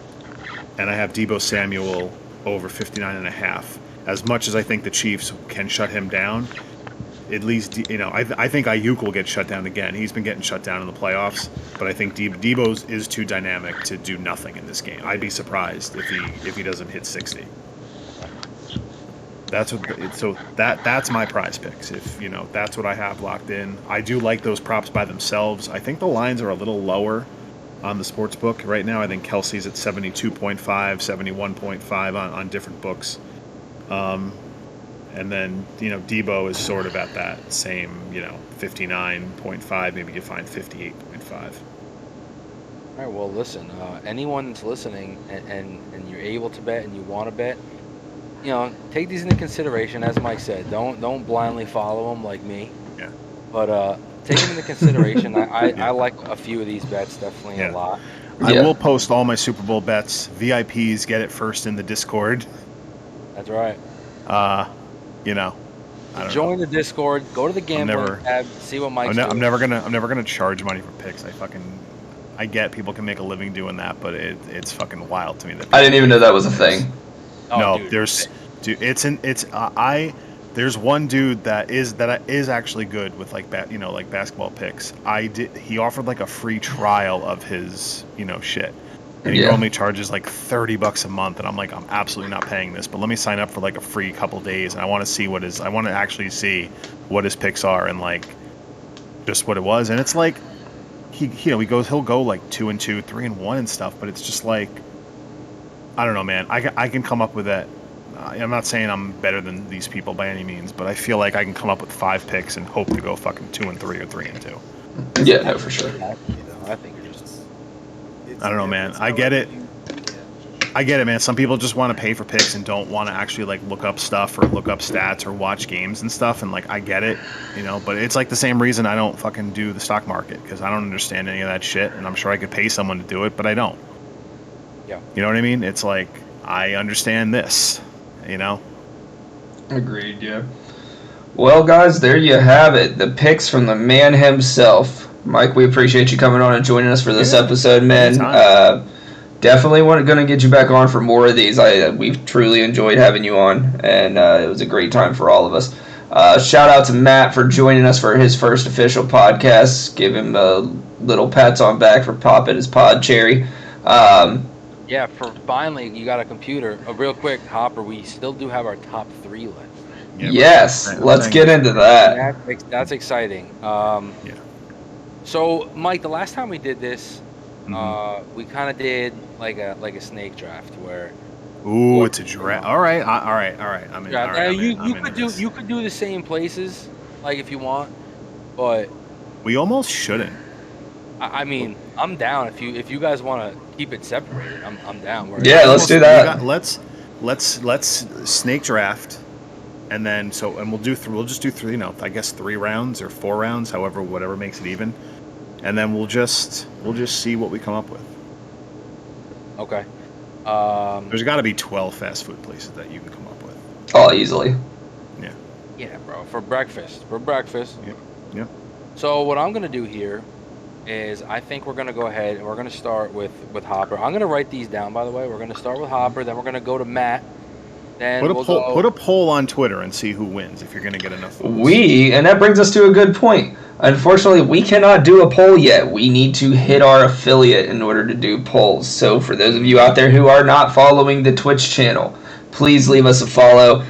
And I have Deebo Samuel over 59.5. As much as I think the Chiefs can shut him down, at least I think Ayuk will get shut down again. He's been getting shut down in the playoffs, but I think Deebo's is too dynamic to do nothing in this game. I'd be surprised if he doesn't hit 60. That's my Prize Picks. If that's what I have locked in. I do like those props by themselves. I think the lines are a little lower on the sports book right now. I think Kelsey's at 72.5, 71.5 on different books. And then, Deebo is sort of at that same, 59.5. Maybe you find 58.5. All right. Well, listen. Anyone that's listening and you're able to bet and you want to bet, take these into consideration. As Mike said, don't blindly follow them like me. Yeah. But take them into consideration. I like a few of these bets definitely a lot. I Yeah. will post all my Super Bowl bets. VIPs get it first in the Discord. That's right. You know, I don't know. Join the Discord. Go to the gambling never- tab. See what Mike's I'm doing. never gonna charge money for picks. I get people can make a living doing that, but it's fucking wild to me that I didn't even know that was a picks. thing. Oh, No, dude. there's one dude that is actually good with like basketball picks. He offered like a free trial of his shit, and he Yeah. normally charges like $30 a month, and I'm like, I'm absolutely not paying this, but let me sign up for like a free couple days, and I want to actually see what his picks are and like just what it was, and it's like he'll go like 2-2, 3-1 and stuff, but it's just like, I don't know, man. I can come up with that. I'm not saying I'm better than these people by any means, but I feel like I can come up with 5 picks and hope to go fucking 2-3 or 3-2. Yeah, no, for sure. I think you're just. I don't know, man. I get it. I get it, man. Some people just want to pay for picks and don't want to actually like look up stuff or look up stats or watch games and stuff. And like, I get it, but it's like the same reason I don't fucking do the stock market, because I don't understand any of that shit. And I'm sure I could pay someone to do it, but I don't. Yeah. You know what I mean? It's like, I understand this, Agreed, yeah. Well, guys, there you have it. The picks from the man himself. Mike, we appreciate you coming on and joining us for this episode, man. Definitely going to get you back on for more of these. We've truly enjoyed having you on, and it was a great time for all of us. Shout out to Matt for joining us for his first official podcast. Give him a little pats on back for popping his pod cherry. Yeah, for finally you got a computer. Real quick, Hopper, we still do have our top 3 list. Yeah, yes, let's get into that. That's exciting. Yeah. So, Mike, the last time we did this, Mm-hmm. we kind of did like a snake draft where. Ooh, it's a draft. All right. I'm in. Yeah, All right, you could do the same places, like if you want, but we almost shouldn't. I mean, I'm down if you guys want to keep it separated. I'm down. Yeah, let's do that. Let's snake draft, and then we'll just do 3. I guess 3 rounds or 4 rounds, whatever makes it even, and then we'll just see what we come up with. Okay. There's got to be 12 fast food places that you can come up with. Oh, easily. Yeah, bro. For breakfast. Yep. So what I'm gonna do here is I think we're gonna go ahead and we're gonna start with Hopper. I'm gonna write these down, by the way. We're gonna start with Hopper, then we're gonna go to Matt. Then put a poll on Twitter and see who wins if you're gonna get enough votes. And that brings us to a good point. Unfortunately, we cannot do a poll yet. We need to hit our affiliate in order to do polls. So for those of you out there who are not following the Twitch channel, please leave us a follow.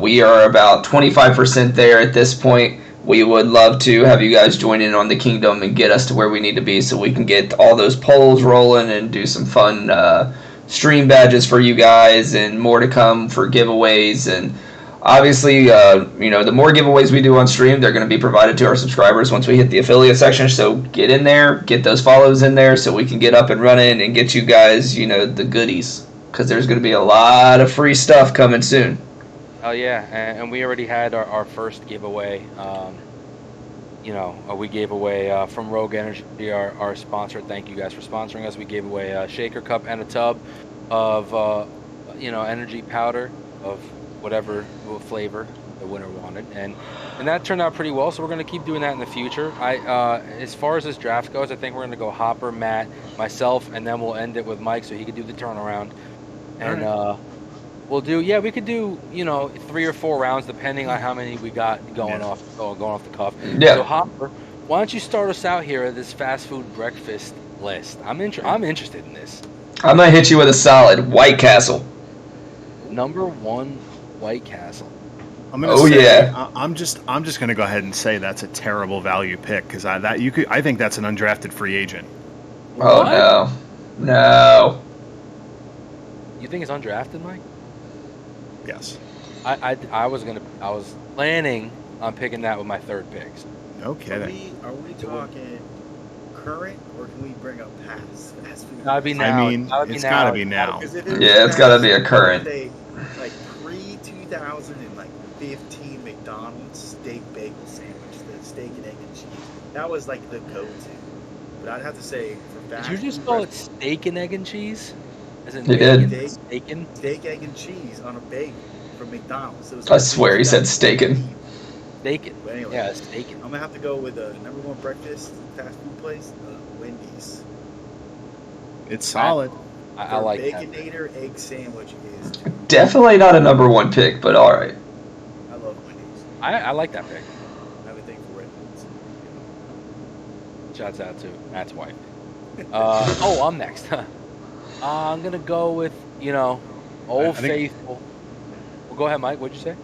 We are about 25% there at this point. We would love to have you guys join in on the kingdom and get us to where we need to be so we can get all those polls rolling and do some fun stream badges for you guys and more to come for giveaways. And obviously, the more giveaways we do on stream, they're going to be provided to our subscribers once we hit the affiliate section. So get in there, get those follows in there so we can get up and running and get you guys, the goodies. Because there's going to be a lot of free stuff coming soon. Oh yeah, and we already had our first giveaway. We gave away from Rogue Energy, our sponsor. Thank you guys for sponsoring us. We gave away a shaker cup and a tub of energy powder of whatever flavor the winner wanted, and that turned out pretty well. So we're gonna keep doing that in the future. As far as this draft goes, I think we're gonna go Hopper, Matt, myself, and then we'll end it with Mike so he could do the turnaround. And we could do 3 or 4 rounds depending on how many we got going off the cuff. Yeah. So Hopper, why don't you start us out here at this fast food breakfast list? I'm interested in this. I'm gonna hit you with a solid White Castle. Number 1, White Castle. I'm just gonna go ahead and say that's a terrible value pick because I think that's an undrafted free agent. Oh What? No. You think it's undrafted, Mike? Yes. I was planning on picking that with my 3rd pick. No kidding. Are we talking current, or can we bring up past fast food? Gotta be now. I mean, it's gotta be now. Yeah, it's gotta be a current. Like pre-2015 McDonald's steak bagel sandwich, the steak and egg and cheese. That was like the go-to. But I'd have to say for Did you just call it steak and egg and cheese? As in He bacon, did. bacon? Steak, egg, and cheese on a bagel from McDonald's. It was I swear he said $3.50. steakin'. Bacon. But anyway, Yeah, steak. I'm gonna have to go with the number one breakfast fast food place, Wendy's. It's solid. I like that. Baconator egg sandwich is. Definitely not a number one pick, but all right. I love Wendy's. I like that pick. I have a thing for Red Bulls. Shouts out to Matt's wife. I'm next. I'm gonna go with Old I think- Faithful. Well, go ahead, Mike. What'd you say?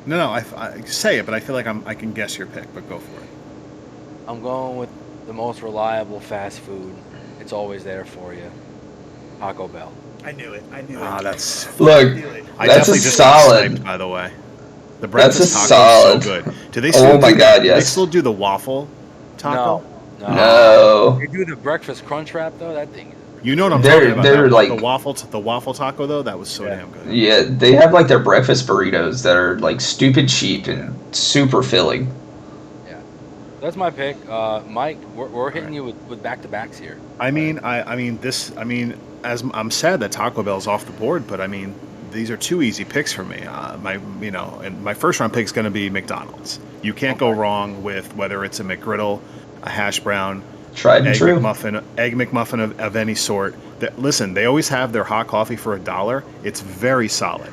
No, I say it, but I feel like I can guess your pick, but go for it. I'm going with the most reliable fast food. It's always there for you. Taco Bell. I knew it. That's Look, I knew it. I That's definitely a just solid. sniped, by the way. The That's a breakfast taco solid. is so good. Do they still Oh my do God, Do they yes. still do the waffle taco? No. No. You do the breakfast crunch wrap though. That thing. You know what I'm They're- talking about? they're the like- the waffle taco though. That was so Yeah. damn good. Yeah, they have like their breakfast burritos that are like stupid cheap and super filling. That's my pick. Mike, we're hitting you with back to backs here. I mean, as I'm sad that Taco Bell's off the board, but I mean, these are two easy picks for me. And my first round pick is going to be McDonald's. You can't go wrong with whether it's a McGriddle, a hash brown, Tried and egg true. McMuffin of any sort. Listen, they always have their hot coffee for $1. It's very solid.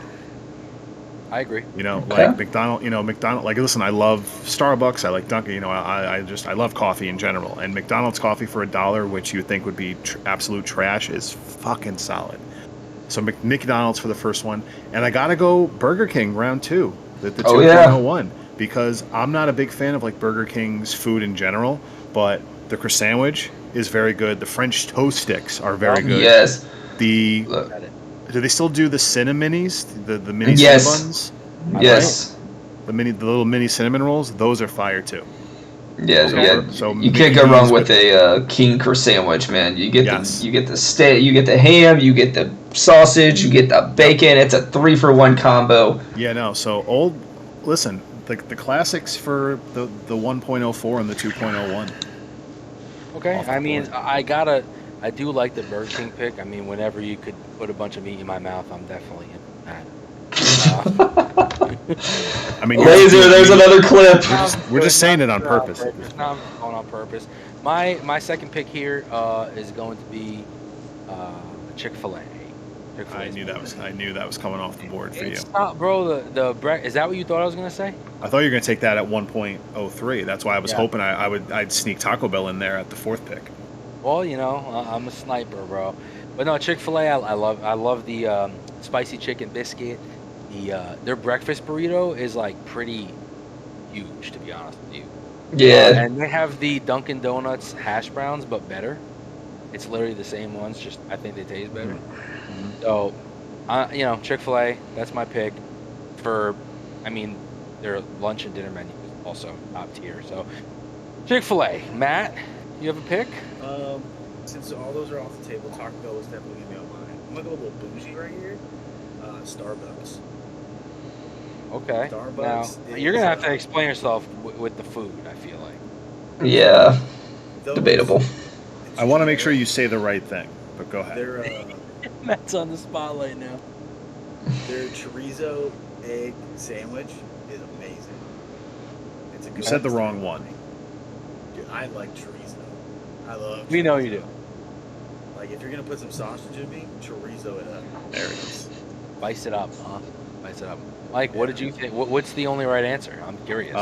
I agree. Okay. Like McDonald. Like, listen, I love Starbucks. I like Dunkin'. I love coffee in general. And McDonald's coffee for $1, which you think would be absolute trash, is fucking solid. So McDonald's for the first one, and I gotta go Burger King round 2, the 2.01, because I'm not a big fan of like Burger King's food in general, but the croissant sandwich is very good. The French toast sticks are very good. Yes. The Look. Do they still do the Cinnamonis? The mini Yes. Cinnabuns? Yes. The little mini cinnamon rolls, those are fire too. Yeah, So- yeah. so You can't go Mickey's wrong with a King croissant sandwich, man. You get Yes. the steak, you get the ham, you get the sausage, you get the bacon. It's a 3-for-1 combo. Yeah, no. So listen, the classics for the 1.04 and the 2.01. Okay. Off the I mean, board. I do like the Burger King pick. I mean, whenever you could put a bunch of meat in my mouth, I'm definitely in that. I mean, Laser, there's another clip. we're just saying it on purpose. No, I'm going on purpose. My second pick here is going to be Chick-fil-A. I knew that was coming off the board for you. It's not, bro. Is that what you thought I was gonna say? I thought you were going to take that at 1.03. That's why I was Yeah. hoping I'd sneak Taco Bell in there at the 4th pick. Well, I'm a sniper, bro. But no, Chick-fil-A, I love the spicy chicken biscuit. Their breakfast burrito is like pretty huge, to be honest with you. Yeah. And they have the Dunkin' Donuts hash browns, but better. It's literally the same ones, just I think they taste better. So, Chick-fil-A, that's my pick for. I mean, their lunch and dinner menu is also top tier. So, Chick-fil-A, Matt, you have a pick? Since all those are off the table, Taco Bell is definitely gonna be on mine. I'm gonna go a little bougie right here. Starbucks. Okay. Starbucks Now, is, you're gonna have to explain yourself with the food. I feel like. Yeah. Those- Debatable. it's I want to make generic. sure you say the right thing, but go ahead. Matt's on the spotlight now. Their chorizo egg sandwich is amazing. It's a good You said the one. wrong one. Dude, I like chorizo. I love. We know chorizo. you do. Like if you're gonna put some sausage in me, chorizo it up. There it is. Spice it up, huh? Spice it up. Mike, what did you think? What's the only right answer? I'm curious.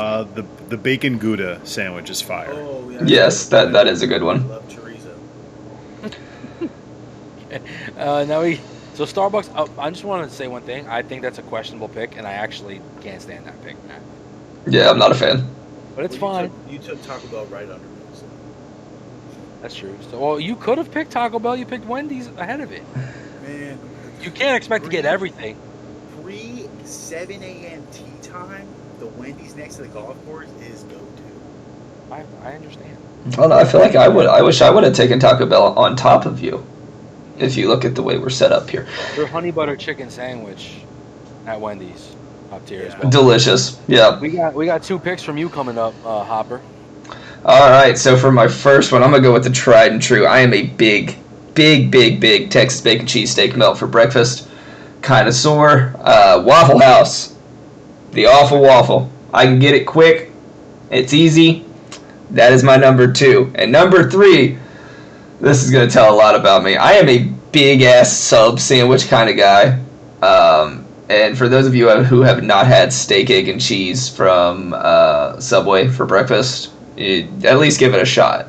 The bacon Gouda sandwich is fire. Oh yeah. Yes, that is a good one. I love chorizo. So Starbucks. I just wanted to say one thing. I think that's a questionable pick, and I actually can't stand that pick, Matt. Yeah, I'm not a fan. But it's Well, fine. You took Taco Bell right under me. So. That's true. So, well, you could have picked Taco Bell. You picked Wendy's ahead of it. Man, You can't expect to get everything. Pre 7 a.m. tea time, the Wendy's next to the golf course is go-to. I understand. I don't know. I feel like I wish I would have taken Taco Bell on top of you. If you look at the way we're set up here, Their honey butter chicken sandwich at Wendy's, top tier as well. delicious. Yeah. We got 2 picks from you coming up, Hopper. All right, so for my first one, I'm gonna go with the tried and true. I am a big Texas bacon cheesesteak melt for breakfast connoisseur. Waffle House, the awful waffle. I can get it quick. It's easy. That is my number 2. And number 3, this is gonna tell a lot about me. I am a big ass sub sandwich kind of guy. And for those of you who have not had steak, egg, and cheese from Subway for breakfast, at least give it a shot.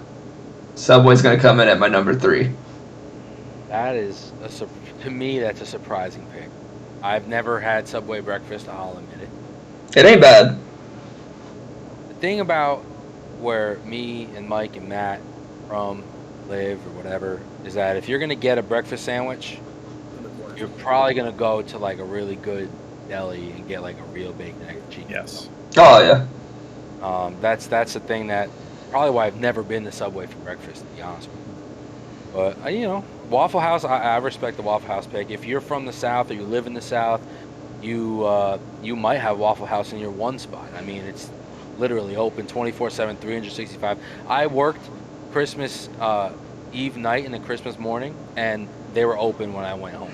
Subway's going to come in at my number 3. That is, to me, that's a surprising pick. I've never had Subway breakfast, I'll admit it. It ain't bad. The thing about where me and Mike and Matt from live or whatever is that if you're going to get a breakfast sandwich, you're probably going to go to like a really good deli and get like a real bacon, egg, and cheese. Yes. Oh, yeah. That's the thing that probably why I've never been to Subway for breakfast, to be honest with you. But you know, Waffle House, I respect the Waffle House pick. If you're from the South or you live in the South, you might have Waffle House in your one spot. I mean, it's literally open 24/7, 365. I worked Christmas Eve night and the Christmas morning, and they were open when I went home.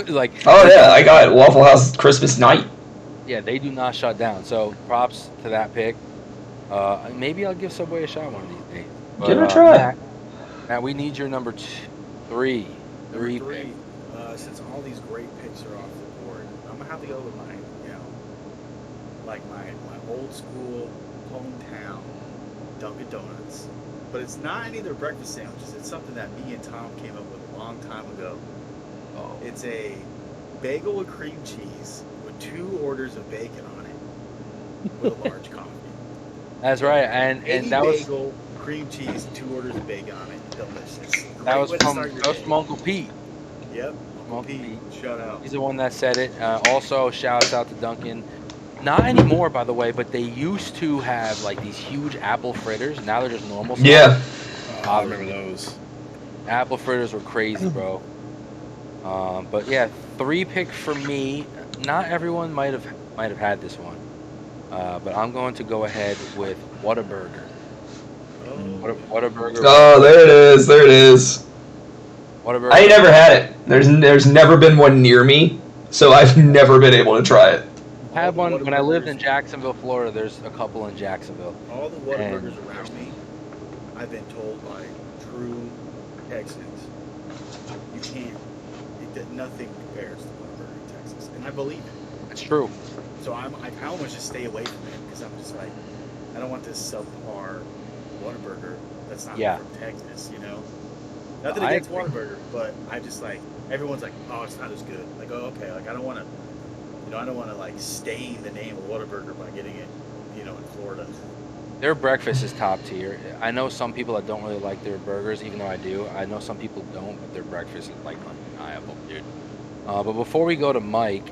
Like, oh yeah, I got Waffle House Christmas night. Yeah, they do not shut down. So props to that pick. Maybe I'll give Subway a shot one of these days. But, give it a try. Matt, we need your number 3. Number 3. Since all these great picks are off the board, I'm gonna have to go with my old school hometown Dunkin' Donuts. But it's not any of their breakfast sandwiches. It's something that me and Tom came up with a long time ago. Oh. It's a bagel with cream cheese with 2 orders of bacon on it with a large coffee. That's right, and that was bagel, cream cheese, 2 orders of bacon on it. Delicious. that was Great way to from start your day. Uncle Pete. Yep. Uncle Pete. Shout out. He's the one that said it. Also, shouts out to Duncan. Not anymore, by the way, but they used to have like these huge apple fritters. Now they're just normal stuff. Yeah. Oh, I remember those. Apple fritters were crazy, bro. But yeah, 3 pick for me. Not everyone might have had this one, but I'm going to go ahead with Whataburger. Whataburger. Oh, there it is. There it is. Whataburger. I ain't never had it. There's never been one near me, so I've never been able to try it. I had one when I lived in Jacksonville, Florida. There's a couple in Jacksonville. All the Whataburgers around me, I've been told by true Texans, you can't. Nothing compares to Whataburger in Texas, and I believe it. It's true. So I kind of want to just stay away from it because I'm just like, I don't want this subpar Whataburger that's not from Texas, you know. Nothing against Whataburger, but I just like everyone's like, oh, it's not as good. Like, oh, okay. Like I don't want to. I don't want to like stain the name of Whataburger by getting it, in Florida. Their breakfast is top tier. I know some people that don't really like their burgers, even though I do. I know some people don't, but their breakfast is like undeniable, dude. But before we go to Mike,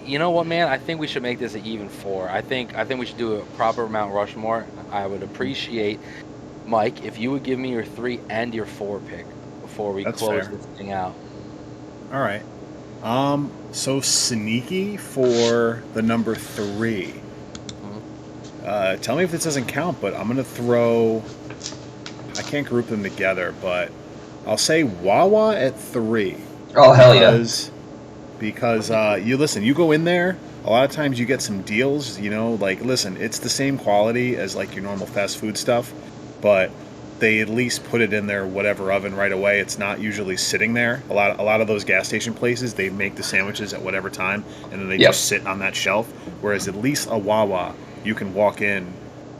you know what, man? I think we should make this an even 4. I think we should do a proper Mount Rushmore. I would appreciate, Mike, if you would give me your 3 and your 4 pick before we close this thing out. All right. So sneaky for the number 3. Tell me if this doesn't count, but I'm gonna throw. I can't group them together, but I'll say Wawa at 3. Oh hell yeah! Because you go in there. A lot of times you get some deals. Listen, it's the same quality as like your normal fast food stuff, but they at least put it in their whatever oven right away. It's not usually sitting there. A lot of those gas station places, they make the sandwiches at whatever time, and then they just sit on that shelf. Whereas at least a Wawa, you can walk in,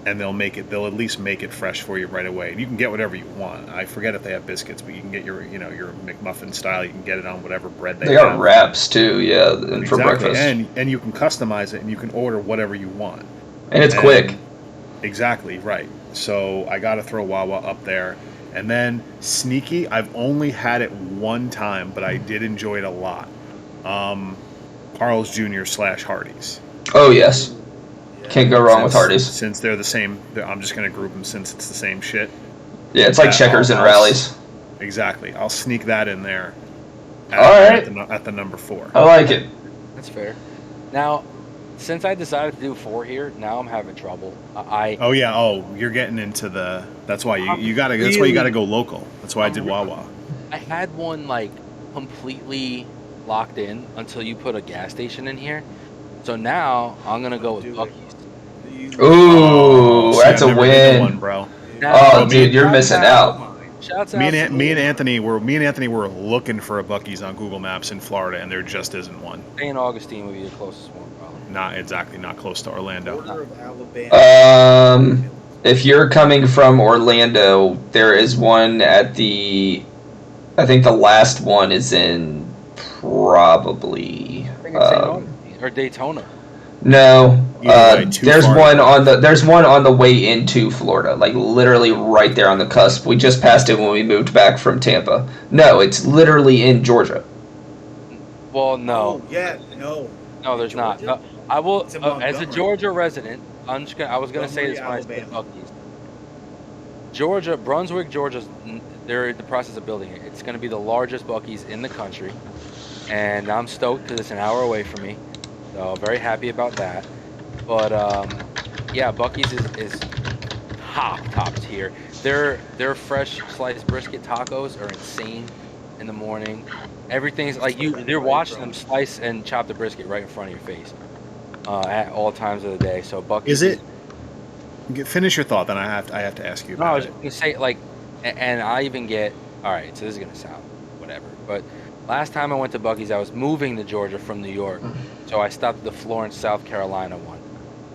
and they'll at least make it fresh for you right away. And you can get whatever you want. I forget if they have biscuits, but you can get your McMuffin style. You can get it on whatever bread they have. They got wraps too, yeah, and for breakfast. And you can customize it, and you can order whatever you want. And it's quick. Exactly, right. So I got to throw Wawa up there. And then sneaky, I've only had it one time, but I did enjoy it a lot. Carl's Jr. / Hardee's. Oh, yes. Can't go wrong with Hardee's. Since they're the same, I'm just going to group them since it's the same shit. Yeah, it's like Checkers and Rallies. Exactly. I'll sneak that in there. All right. At the number 4. I like it. That's fair. Now, since I decided to do 4 here, now I'm having trouble. Oh yeah. Oh, you're getting into the. That's why you gotta. That's why you gotta go local. That's why I did Wawa. I had one like completely locked in until you put a gas station in here. So now I'm gonna go with Do it. Buc-ee's. Ooh, See, that's I've a never been to win. one, bro. Oh, Now, dude, you're missing out. Shouts Me out and to me and Anthony were looking for a Buc-ee's on Google Maps in Florida, and there just isn't one. St. Augustine would be the closest one, probably. Not close to Orlando. Border of Alabama. If you're coming from Orlando, there is one at the. I think the last one is in probably. I think it's St. Augustine or Daytona. No, Either way, too there's far to one go. on the way into Florida, like literally right there on the cusp. We just passed it when we moved back from Tampa. No, it's literally in Georgia. Well, no, Oh, yeah, no. no, there's not. Georgia? I will, It's in as a Montgomery. Georgia resident, I was gonna say this when I said Alabama. Buc-ee's. Georgia, Brunswick, Georgia's. They're in the process of building it. It's gonna be the largest Buc-ee's in the country, and I'm stoked because it's an hour away from me. So very happy about that. But yeah, Buc-ee's is top tier. Their fresh sliced brisket tacos are insane in the morning. Everything's like you're watching them slice and chop the brisket right in front of your face at all times of the day. So Buc-ee's Is it? Finish your thought, then I have to ask you No, I about was it. gonna say like, and I even get. All right, so this is gonna sound whatever, but last time I went to Buc-ee's, I was moving to Georgia from New York, so I stopped at the Florence, South Carolina one,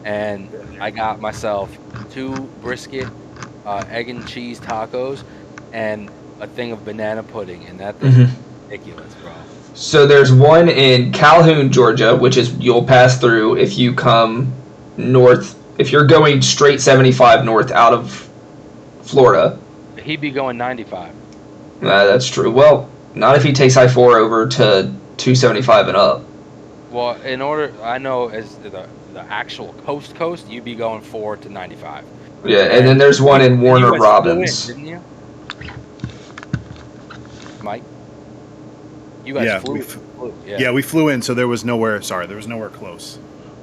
and I got myself 2 brisket, egg and cheese tacos, and a thing of banana pudding, and that thing is ridiculous, bro. So there's one in Calhoun, Georgia, which is you'll pass through if you come north. If you're going straight 75 north out of Florida. He'd be going 95. That's true. Well, not if he takes I-4 over to 275 and up. Well, I know as the actual coast, you'd be going 4 to 95. Yeah, and then there's one in You Warner guys Robins. flew in, didn't you? Mike? You guys flew. Yeah, we flew in, so there was nowhere. Sorry, there was nowhere close.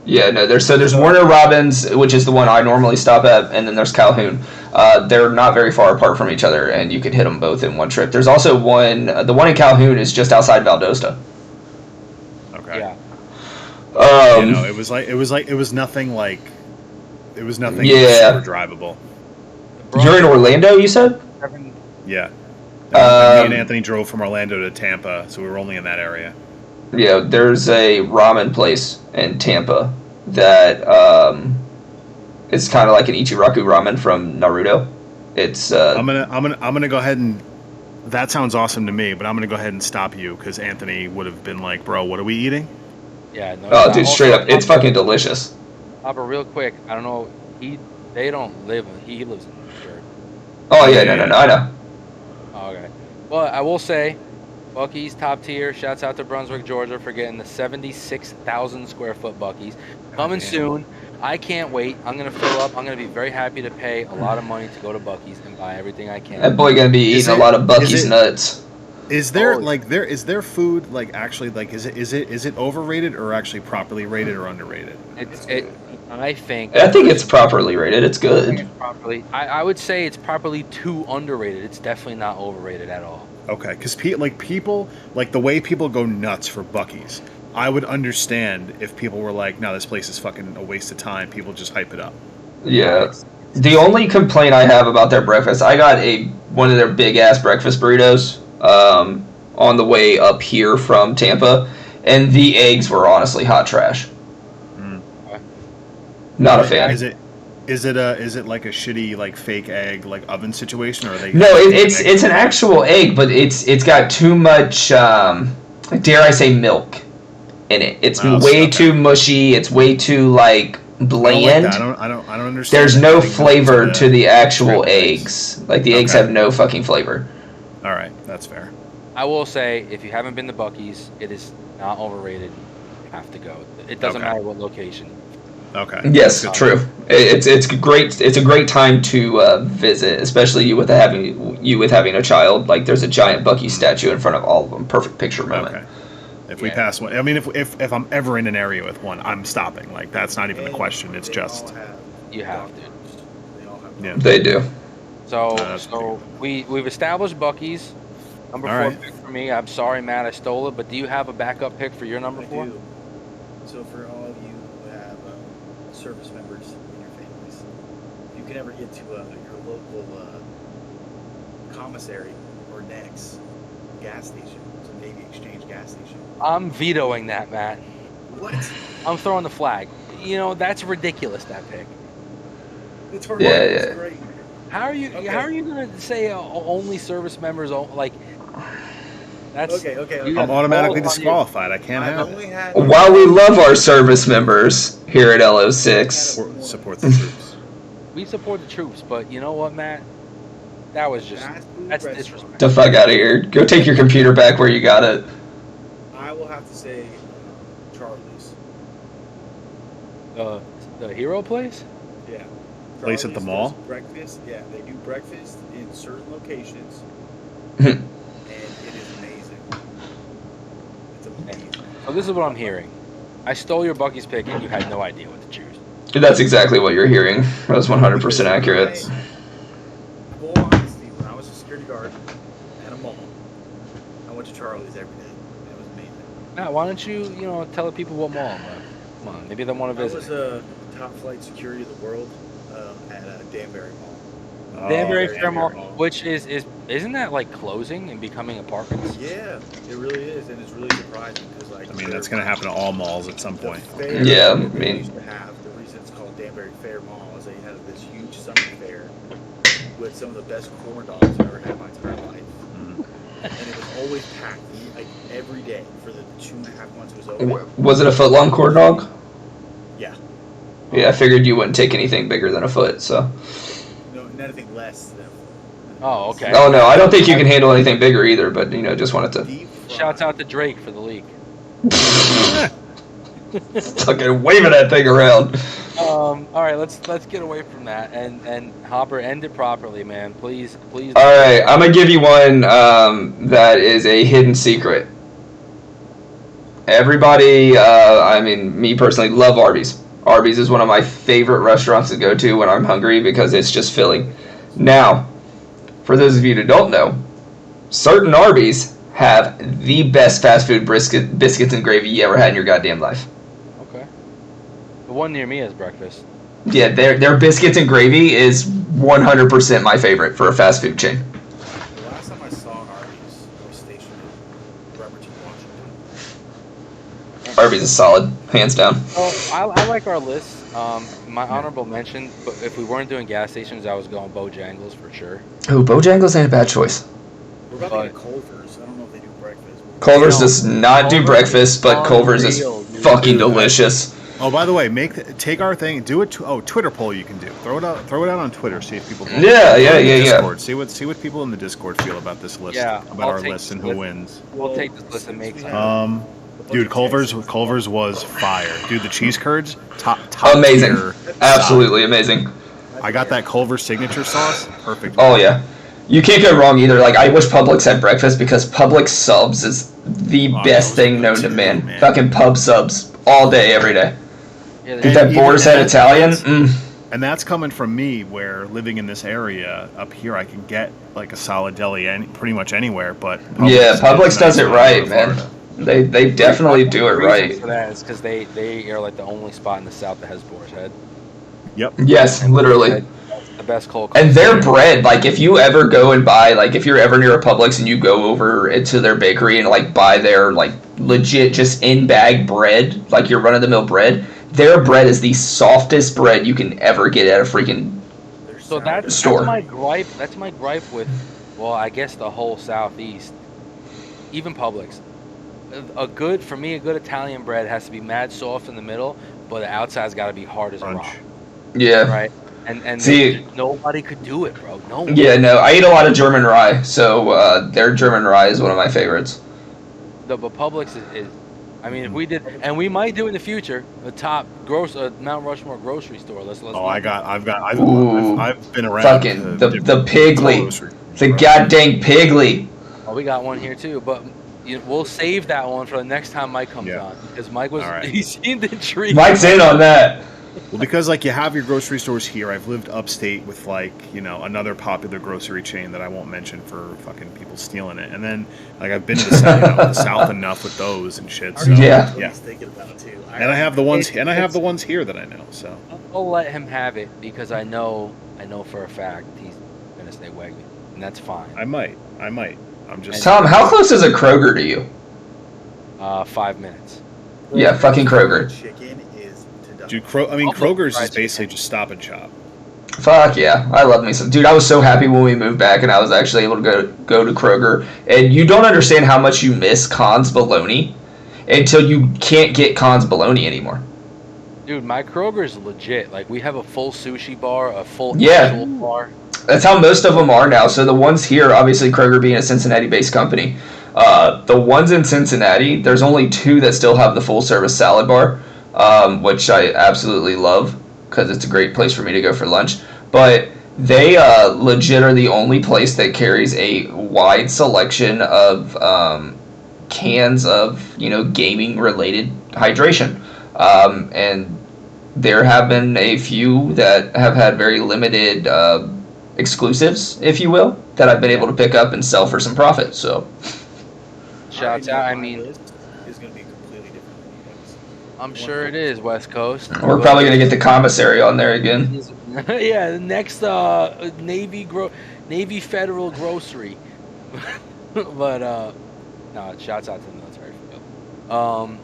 Yeah, no, there's Warner Robins, which is the one I normally stop at, and then there's Calhoun. They're not very far apart from each other, and you could hit them both in one trip. There's also one. The one in Calhoun is just outside Valdosta. Okay. Yeah. It was nothing like. It was nothing Yeah. super drivable. You're in Orlando, you said? Yeah. Me and Um, Anthony drove from Orlando to Tampa, so we were only in that area. Yeah, there's a ramen place in Tampa that it's kind of like an Ichiraku ramen from Naruto. It's I'm gonna go ahead and. That sounds awesome to me, but I'm gonna go ahead and stop you because Anthony would have been like, "Bro, what are we eating?" Yeah. No, oh, dude, straight up, it's fucking delicious. Papa, real quick. I don't know. They don't live. He lives in New Jersey. Oh yeah, no, I know. Oh, okay. Well, I will say, Buc-ee's top tier. Shouts out to Brunswick, Georgia, for getting the 76,000 square foot Buc-ee's. Coming soon. I can't wait. I'm gonna fill up. I'm gonna be very happy to pay a lot of money to go to Buc-ee's and buy everything I can. That boy gonna be eating a lot of Buc-ee's nuts. Is there Oh, is there food like actually like is it overrated or actually properly rated or underrated? I think it's properly rated. It's good. properly. I would say it's properly too underrated. It's definitely not overrated at all. Okay, because people like the way people go nuts for Buc-ee's. I would understand if people were like, "No, this place is fucking a waste of time." People just hype it up. Yeah. The only complaint I have about their breakfast, I got one of their big ass breakfast burritos on the way up here from Tampa, and the eggs were honestly hot trash. Not a fan. Is it like a shitty like fake egg like oven situation, or are they? No, it's an actual egg, but it's got too much dare I say milk in it. It's way too mushy. It's way too like bland. I don't understand. There's no flavor to the actual eggs. Like the eggs have no fucking flavor. All right, that's fair. I will say, if you haven't been to Buc-ee's, it is not overrated. You have to go. It doesn't matter what location. Okay. Yes, true. It's great. It's a great time to visit, especially you with having a child. Like there's a giant Buc-ee's statue in front of all of them. Perfect picture moment. Okay. If we pass one, I mean, if I'm ever in an area with one, I'm stopping. Like that's not even a And question. It's they just all have You have to. doctors. They all have Yeah. doctors. They do. So that's pretty so we've established Bucky's number All 4 right. pick for me. I'm sorry, Matt, I stole it. But do you have a backup pick for your number I 4? do. So for all of you who have service members in your families, if you can ever get to your local commissary or next gas station, it's a Navy Exchange gas station. I'm vetoing that, Matt. What? I'm throwing the flag. You know, that's ridiculous, that pick. The tornado is yeah. great. How are you Okay. how are you going to say only service members like that's Okay. you I'm got automatically balls on you. disqualified. I can't I've have it. only had While we love our service members here at LO6, Support the troops. We support the troops, but you know what, Matt? That was just fast food that's restaurant, disrespect. the fuck out of here. Go take your computer back where you got it. I will have to say Charlie's. The hero place? Yeah. Place at the Charlie's mall? does breakfast. Yeah, they do breakfast in certain locations, and it is amazing. It's amazing. So this is what I'm hearing. I stole your Bucky's pick and you had no idea what to choose. That's exactly what you're hearing. That was 100% accurate. Full honesty, when I was a security guard at a mall, I went to Charlie's every day. It was amazing. Matt, why don't you tell the people what mall I'm at? Come on, maybe they want to I visit. was a top flight security of the world at Danbury Mall. Danbury Oh, Fair Mall, Mall. which isn't that like closing and becoming apartments? Yeah, it really is, and it's really surprising because like I mean, that's going to happen to all malls at some the point. fair Yeah, that I they mean- used to have, the reason it's called Danbury Fair Mall is they had this huge summer fair with some of the best corn dogs I've ever had in my entire life. Mhm. And it was always packed, like every day for the 2.5 months it was open. Was it a foot long corn dog? Yeah, Yeah, I figured you wouldn't take anything bigger than a foot, so. no, anything less than. Oh, okay. Oh, no, I don't think you can handle anything bigger either, but, just wanted to. Deep Shouts fried. out to Drake for the leak. Fucking waving that thing around. All right, let's get away from that and Hopper, end it properly, man. Please. Alright, I'm gonna give you one that is a hidden secret. Everybody, me personally, love Arby's. Arby's is one of my favorite restaurants to go to when I'm hungry because it's just filling. Now, for those of you that don't know, certain Arby's have the best fast food biscuits and gravy you ever had in your goddamn life. Okay. The one near me has breakfast. Yeah, their biscuits and gravy is 100% my favorite for a fast food chain. The last time I saw an Arby's, I was stationed in Bremerton, Washington. Arby's is solid, hands down. Oh, I like our list. My honorable mention, but if we weren't doing gas stations, I was going Bojangles for sure. Ooh, Bojangles ain't a bad choice. We're about to get Culver's. I don't know if they do breakfast. Culver's No, does not do Culver's breakfast, is but Culver's is unreal, dude. fucking delicious. Oh, by the way, take our thing, do it. Twitter poll you can do. Throw it out on Twitter. See if people. Yeah. Discord. See what people in the Discord feel about this list. Yeah, about I'll our take list and this who list. wins. We'll take this list and make some. Dude, Culver's was fire. Dude, the cheese curds, top Amazing. tier. Absolutely amazing. I got that Culver's signature sauce. Perfect. Oh, yeah. You can't go wrong either. Like, I wish Publix had breakfast because Publix subs is the best those thing are known good to too, man. man. Fucking pub subs all day, every day. Yeah, Get that boar's head Italian. And that's coming from me, where living in this area up here, I can get like a solid deli pretty much anywhere. But Yeah, Publix is does nice it when right, I'm in man. Florida. They definitely do it The reason right. for that is because they are like the only spot in the South that has boar's head. Yep. Yes, literally. The best cold. And their bread, like if you ever go and buy, like if you're ever near a Publix and you go over into their bakery and like buy their like legit just in bag bread, like your run of the mill bread, their bread is the softest bread you can ever get at a freaking. So that's Store. my gripe. That's my gripe with, well, I guess the whole Southeast, even Publix. A good Italian bread has to be mad soft in the middle, but the outside's got to be hard as a Crunch. rock, Yeah. right? And See- nobody could do it, bro. No one. Yeah, no, I eat a lot of German rye, so their German rye is one of my favorites. But Publix is, I mean, if we did, and we might do in the future, the top Mount Rushmore grocery store. Let's. Oh, Ooh. I've been around. Fucking to the different Piggly. grocery The stores. goddamn Piggly. Oh, we got one here too. But we'll save that one for the next time Mike comes Yeah. on, because Mike was All right. he seemed intrigued. Mike's in on that. Well, because like you have your grocery stores here, I've lived upstate with another popular grocery chain that I won't mention for fucking people stealing it, and then like I've been to the South enough with those and shit. So, Yeah. What he's thinking about too. And I have the ones here that I know. So I'll let him have it because I know for a fact he's gonna say Wegman, and that's fine. I might. I'm just Tom, how close is a Kroger to you? 5 minutes. Yeah, fucking Kroger. Chicken is to die. dude. Kroger's is basically just Stop and Shop. Fuck yeah, I love me some. Dude, I was so happy when we moved back and I was actually able to go to Kroger. And you don't understand how much you miss Conn's bologna until you can't get Conn's bologna anymore. Dude, my Kroger's legit. Like, we have a full sushi bar, a full Yeah. actual bar. That's how most of them are now. So the ones here, obviously Kroger being a Cincinnati-based company, the ones in Cincinnati, there's only 2 that still have the full-service salad bar, which I absolutely love because it's a great place for me to go for lunch. But they legit are the only place that carries a wide selection of cans of gaming-related hydration, and there have been a few that have had very limited exclusives, if you will, that I've been able to pick up and sell for some profit. So, Shouts out. I mean, List is going to be completely different than you guys. I'm sure it is West Coast. we're probably gonna get the commissary on there again. Yeah, the next Navy Federal Grocery. But no, shouts out to the military for real.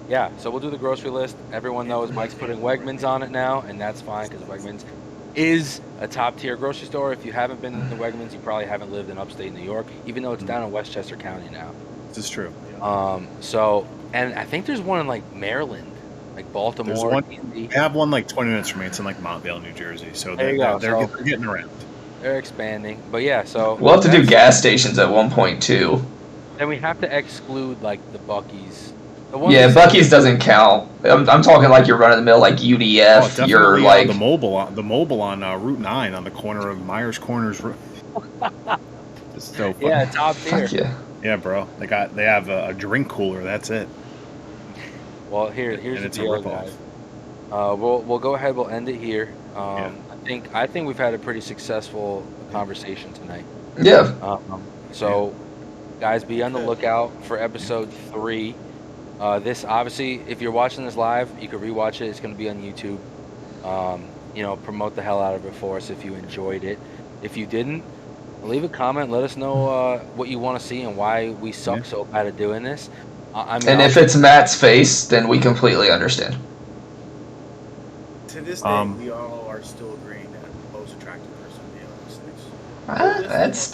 Yeah, so we'll do the grocery list. Everyone knows Mike's putting Wegmans on it now, and that's fine because Wegmans is a top tier grocery store. If you haven't been to Wegmans, you probably haven't lived in upstate New York, even though it's down in Westchester County now. This is true. So, and I think there's one in like Maryland, like Baltimore. There's one. DC. I have one like 20 minutes from me. It's in like Montvale, New Jersey. So There you they're, go. they're, So- they're getting around. They're expanding, but yeah. So We'll have to do that's- gas stations at one point too. Then we have to exclude like the Buc-ee's. The ones Yeah, that- Buc-ee's doesn't count. I'm talking like you're running the mill, like UDF. Oh, You're definitely like the mobile on Route 9 on the corner of Myers Corners. It's so funny. Yeah, top tier. fuck yeah. Yeah, bro. They have a drink cooler. That's it. Well, here's And the it's a deal, ripoff. guys. We'll go ahead. We'll end it here. Yeah. I think we've had a pretty successful conversation tonight. Yeah. So, guys, be on the lookout for episode 3. This obviously, if you're watching this live, you can rewatch it. It's going to be on YouTube. Promote the hell out of it for us if you enjoyed it. If you didn't, leave a comment. Let us know what you want to see and why we suck so bad at doing this. And if it's Matt's face, then we completely understand. To this day, we all are still agreeing that the most attractive person in the Olympics.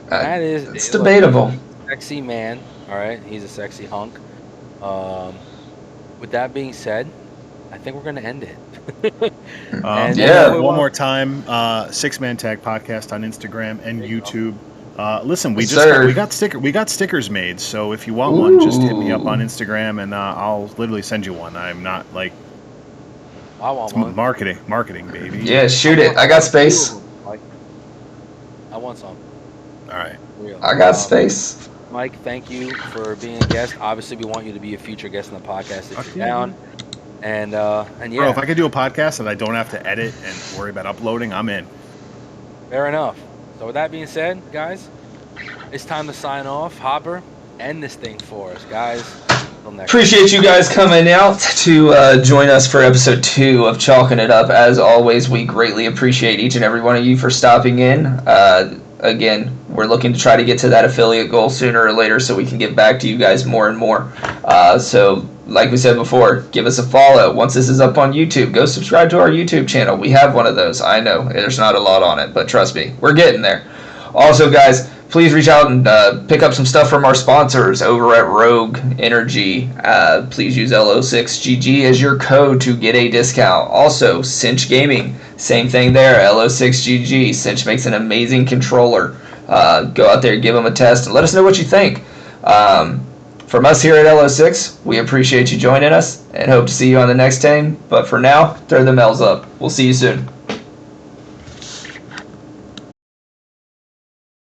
That is It's debatable. Sexy man. All right, he's a sexy hunk. With that being said, I think we're going to end it. And yeah. One more time, Six Man Tag Podcast on Instagram and YouTube. Listen, we got stickers made. So if you want one, just hit me up on Instagram and I'll literally send you one. I'm not like I want one. marketing, baby. Yeah, shoot it. I got space. I want some. All right. Real. I got space. Mike, thank you for being a guest. Obviously, we want you to be a future guest on the podcast if Okay. you're down. And yeah, Bro, if I could do a podcast that I don't have to edit and worry about uploading, I'm in. fair enough. So with that being said, guys, it's time to sign off. Hopper, end this thing for us, guys. Until next Appreciate you guys coming out to join us for episode 2 of Chalkn It Up. As always, we greatly appreciate each and every one of you for stopping in. Again, we're looking to try to get to that affiliate goal sooner or later so we can get back to you guys more and more. So, like we said before, give us a follow. Once this is up on YouTube, go subscribe to our YouTube channel. We have one of those. I know there's not a lot on it, but trust me, we're getting there. Also, guys, please reach out and pick up some stuff from our sponsors over at Rogue Energy. Please use LO6GG as your code to get a discount. Also, Cinch Gaming, same thing there, LO6GG. Cinch makes an amazing controller. Go out there, give them a test, and let us know what you think. From us here at LO6, we appreciate you joining us and hope to see you on the next time. But for now, throw the mails up. We'll see you soon.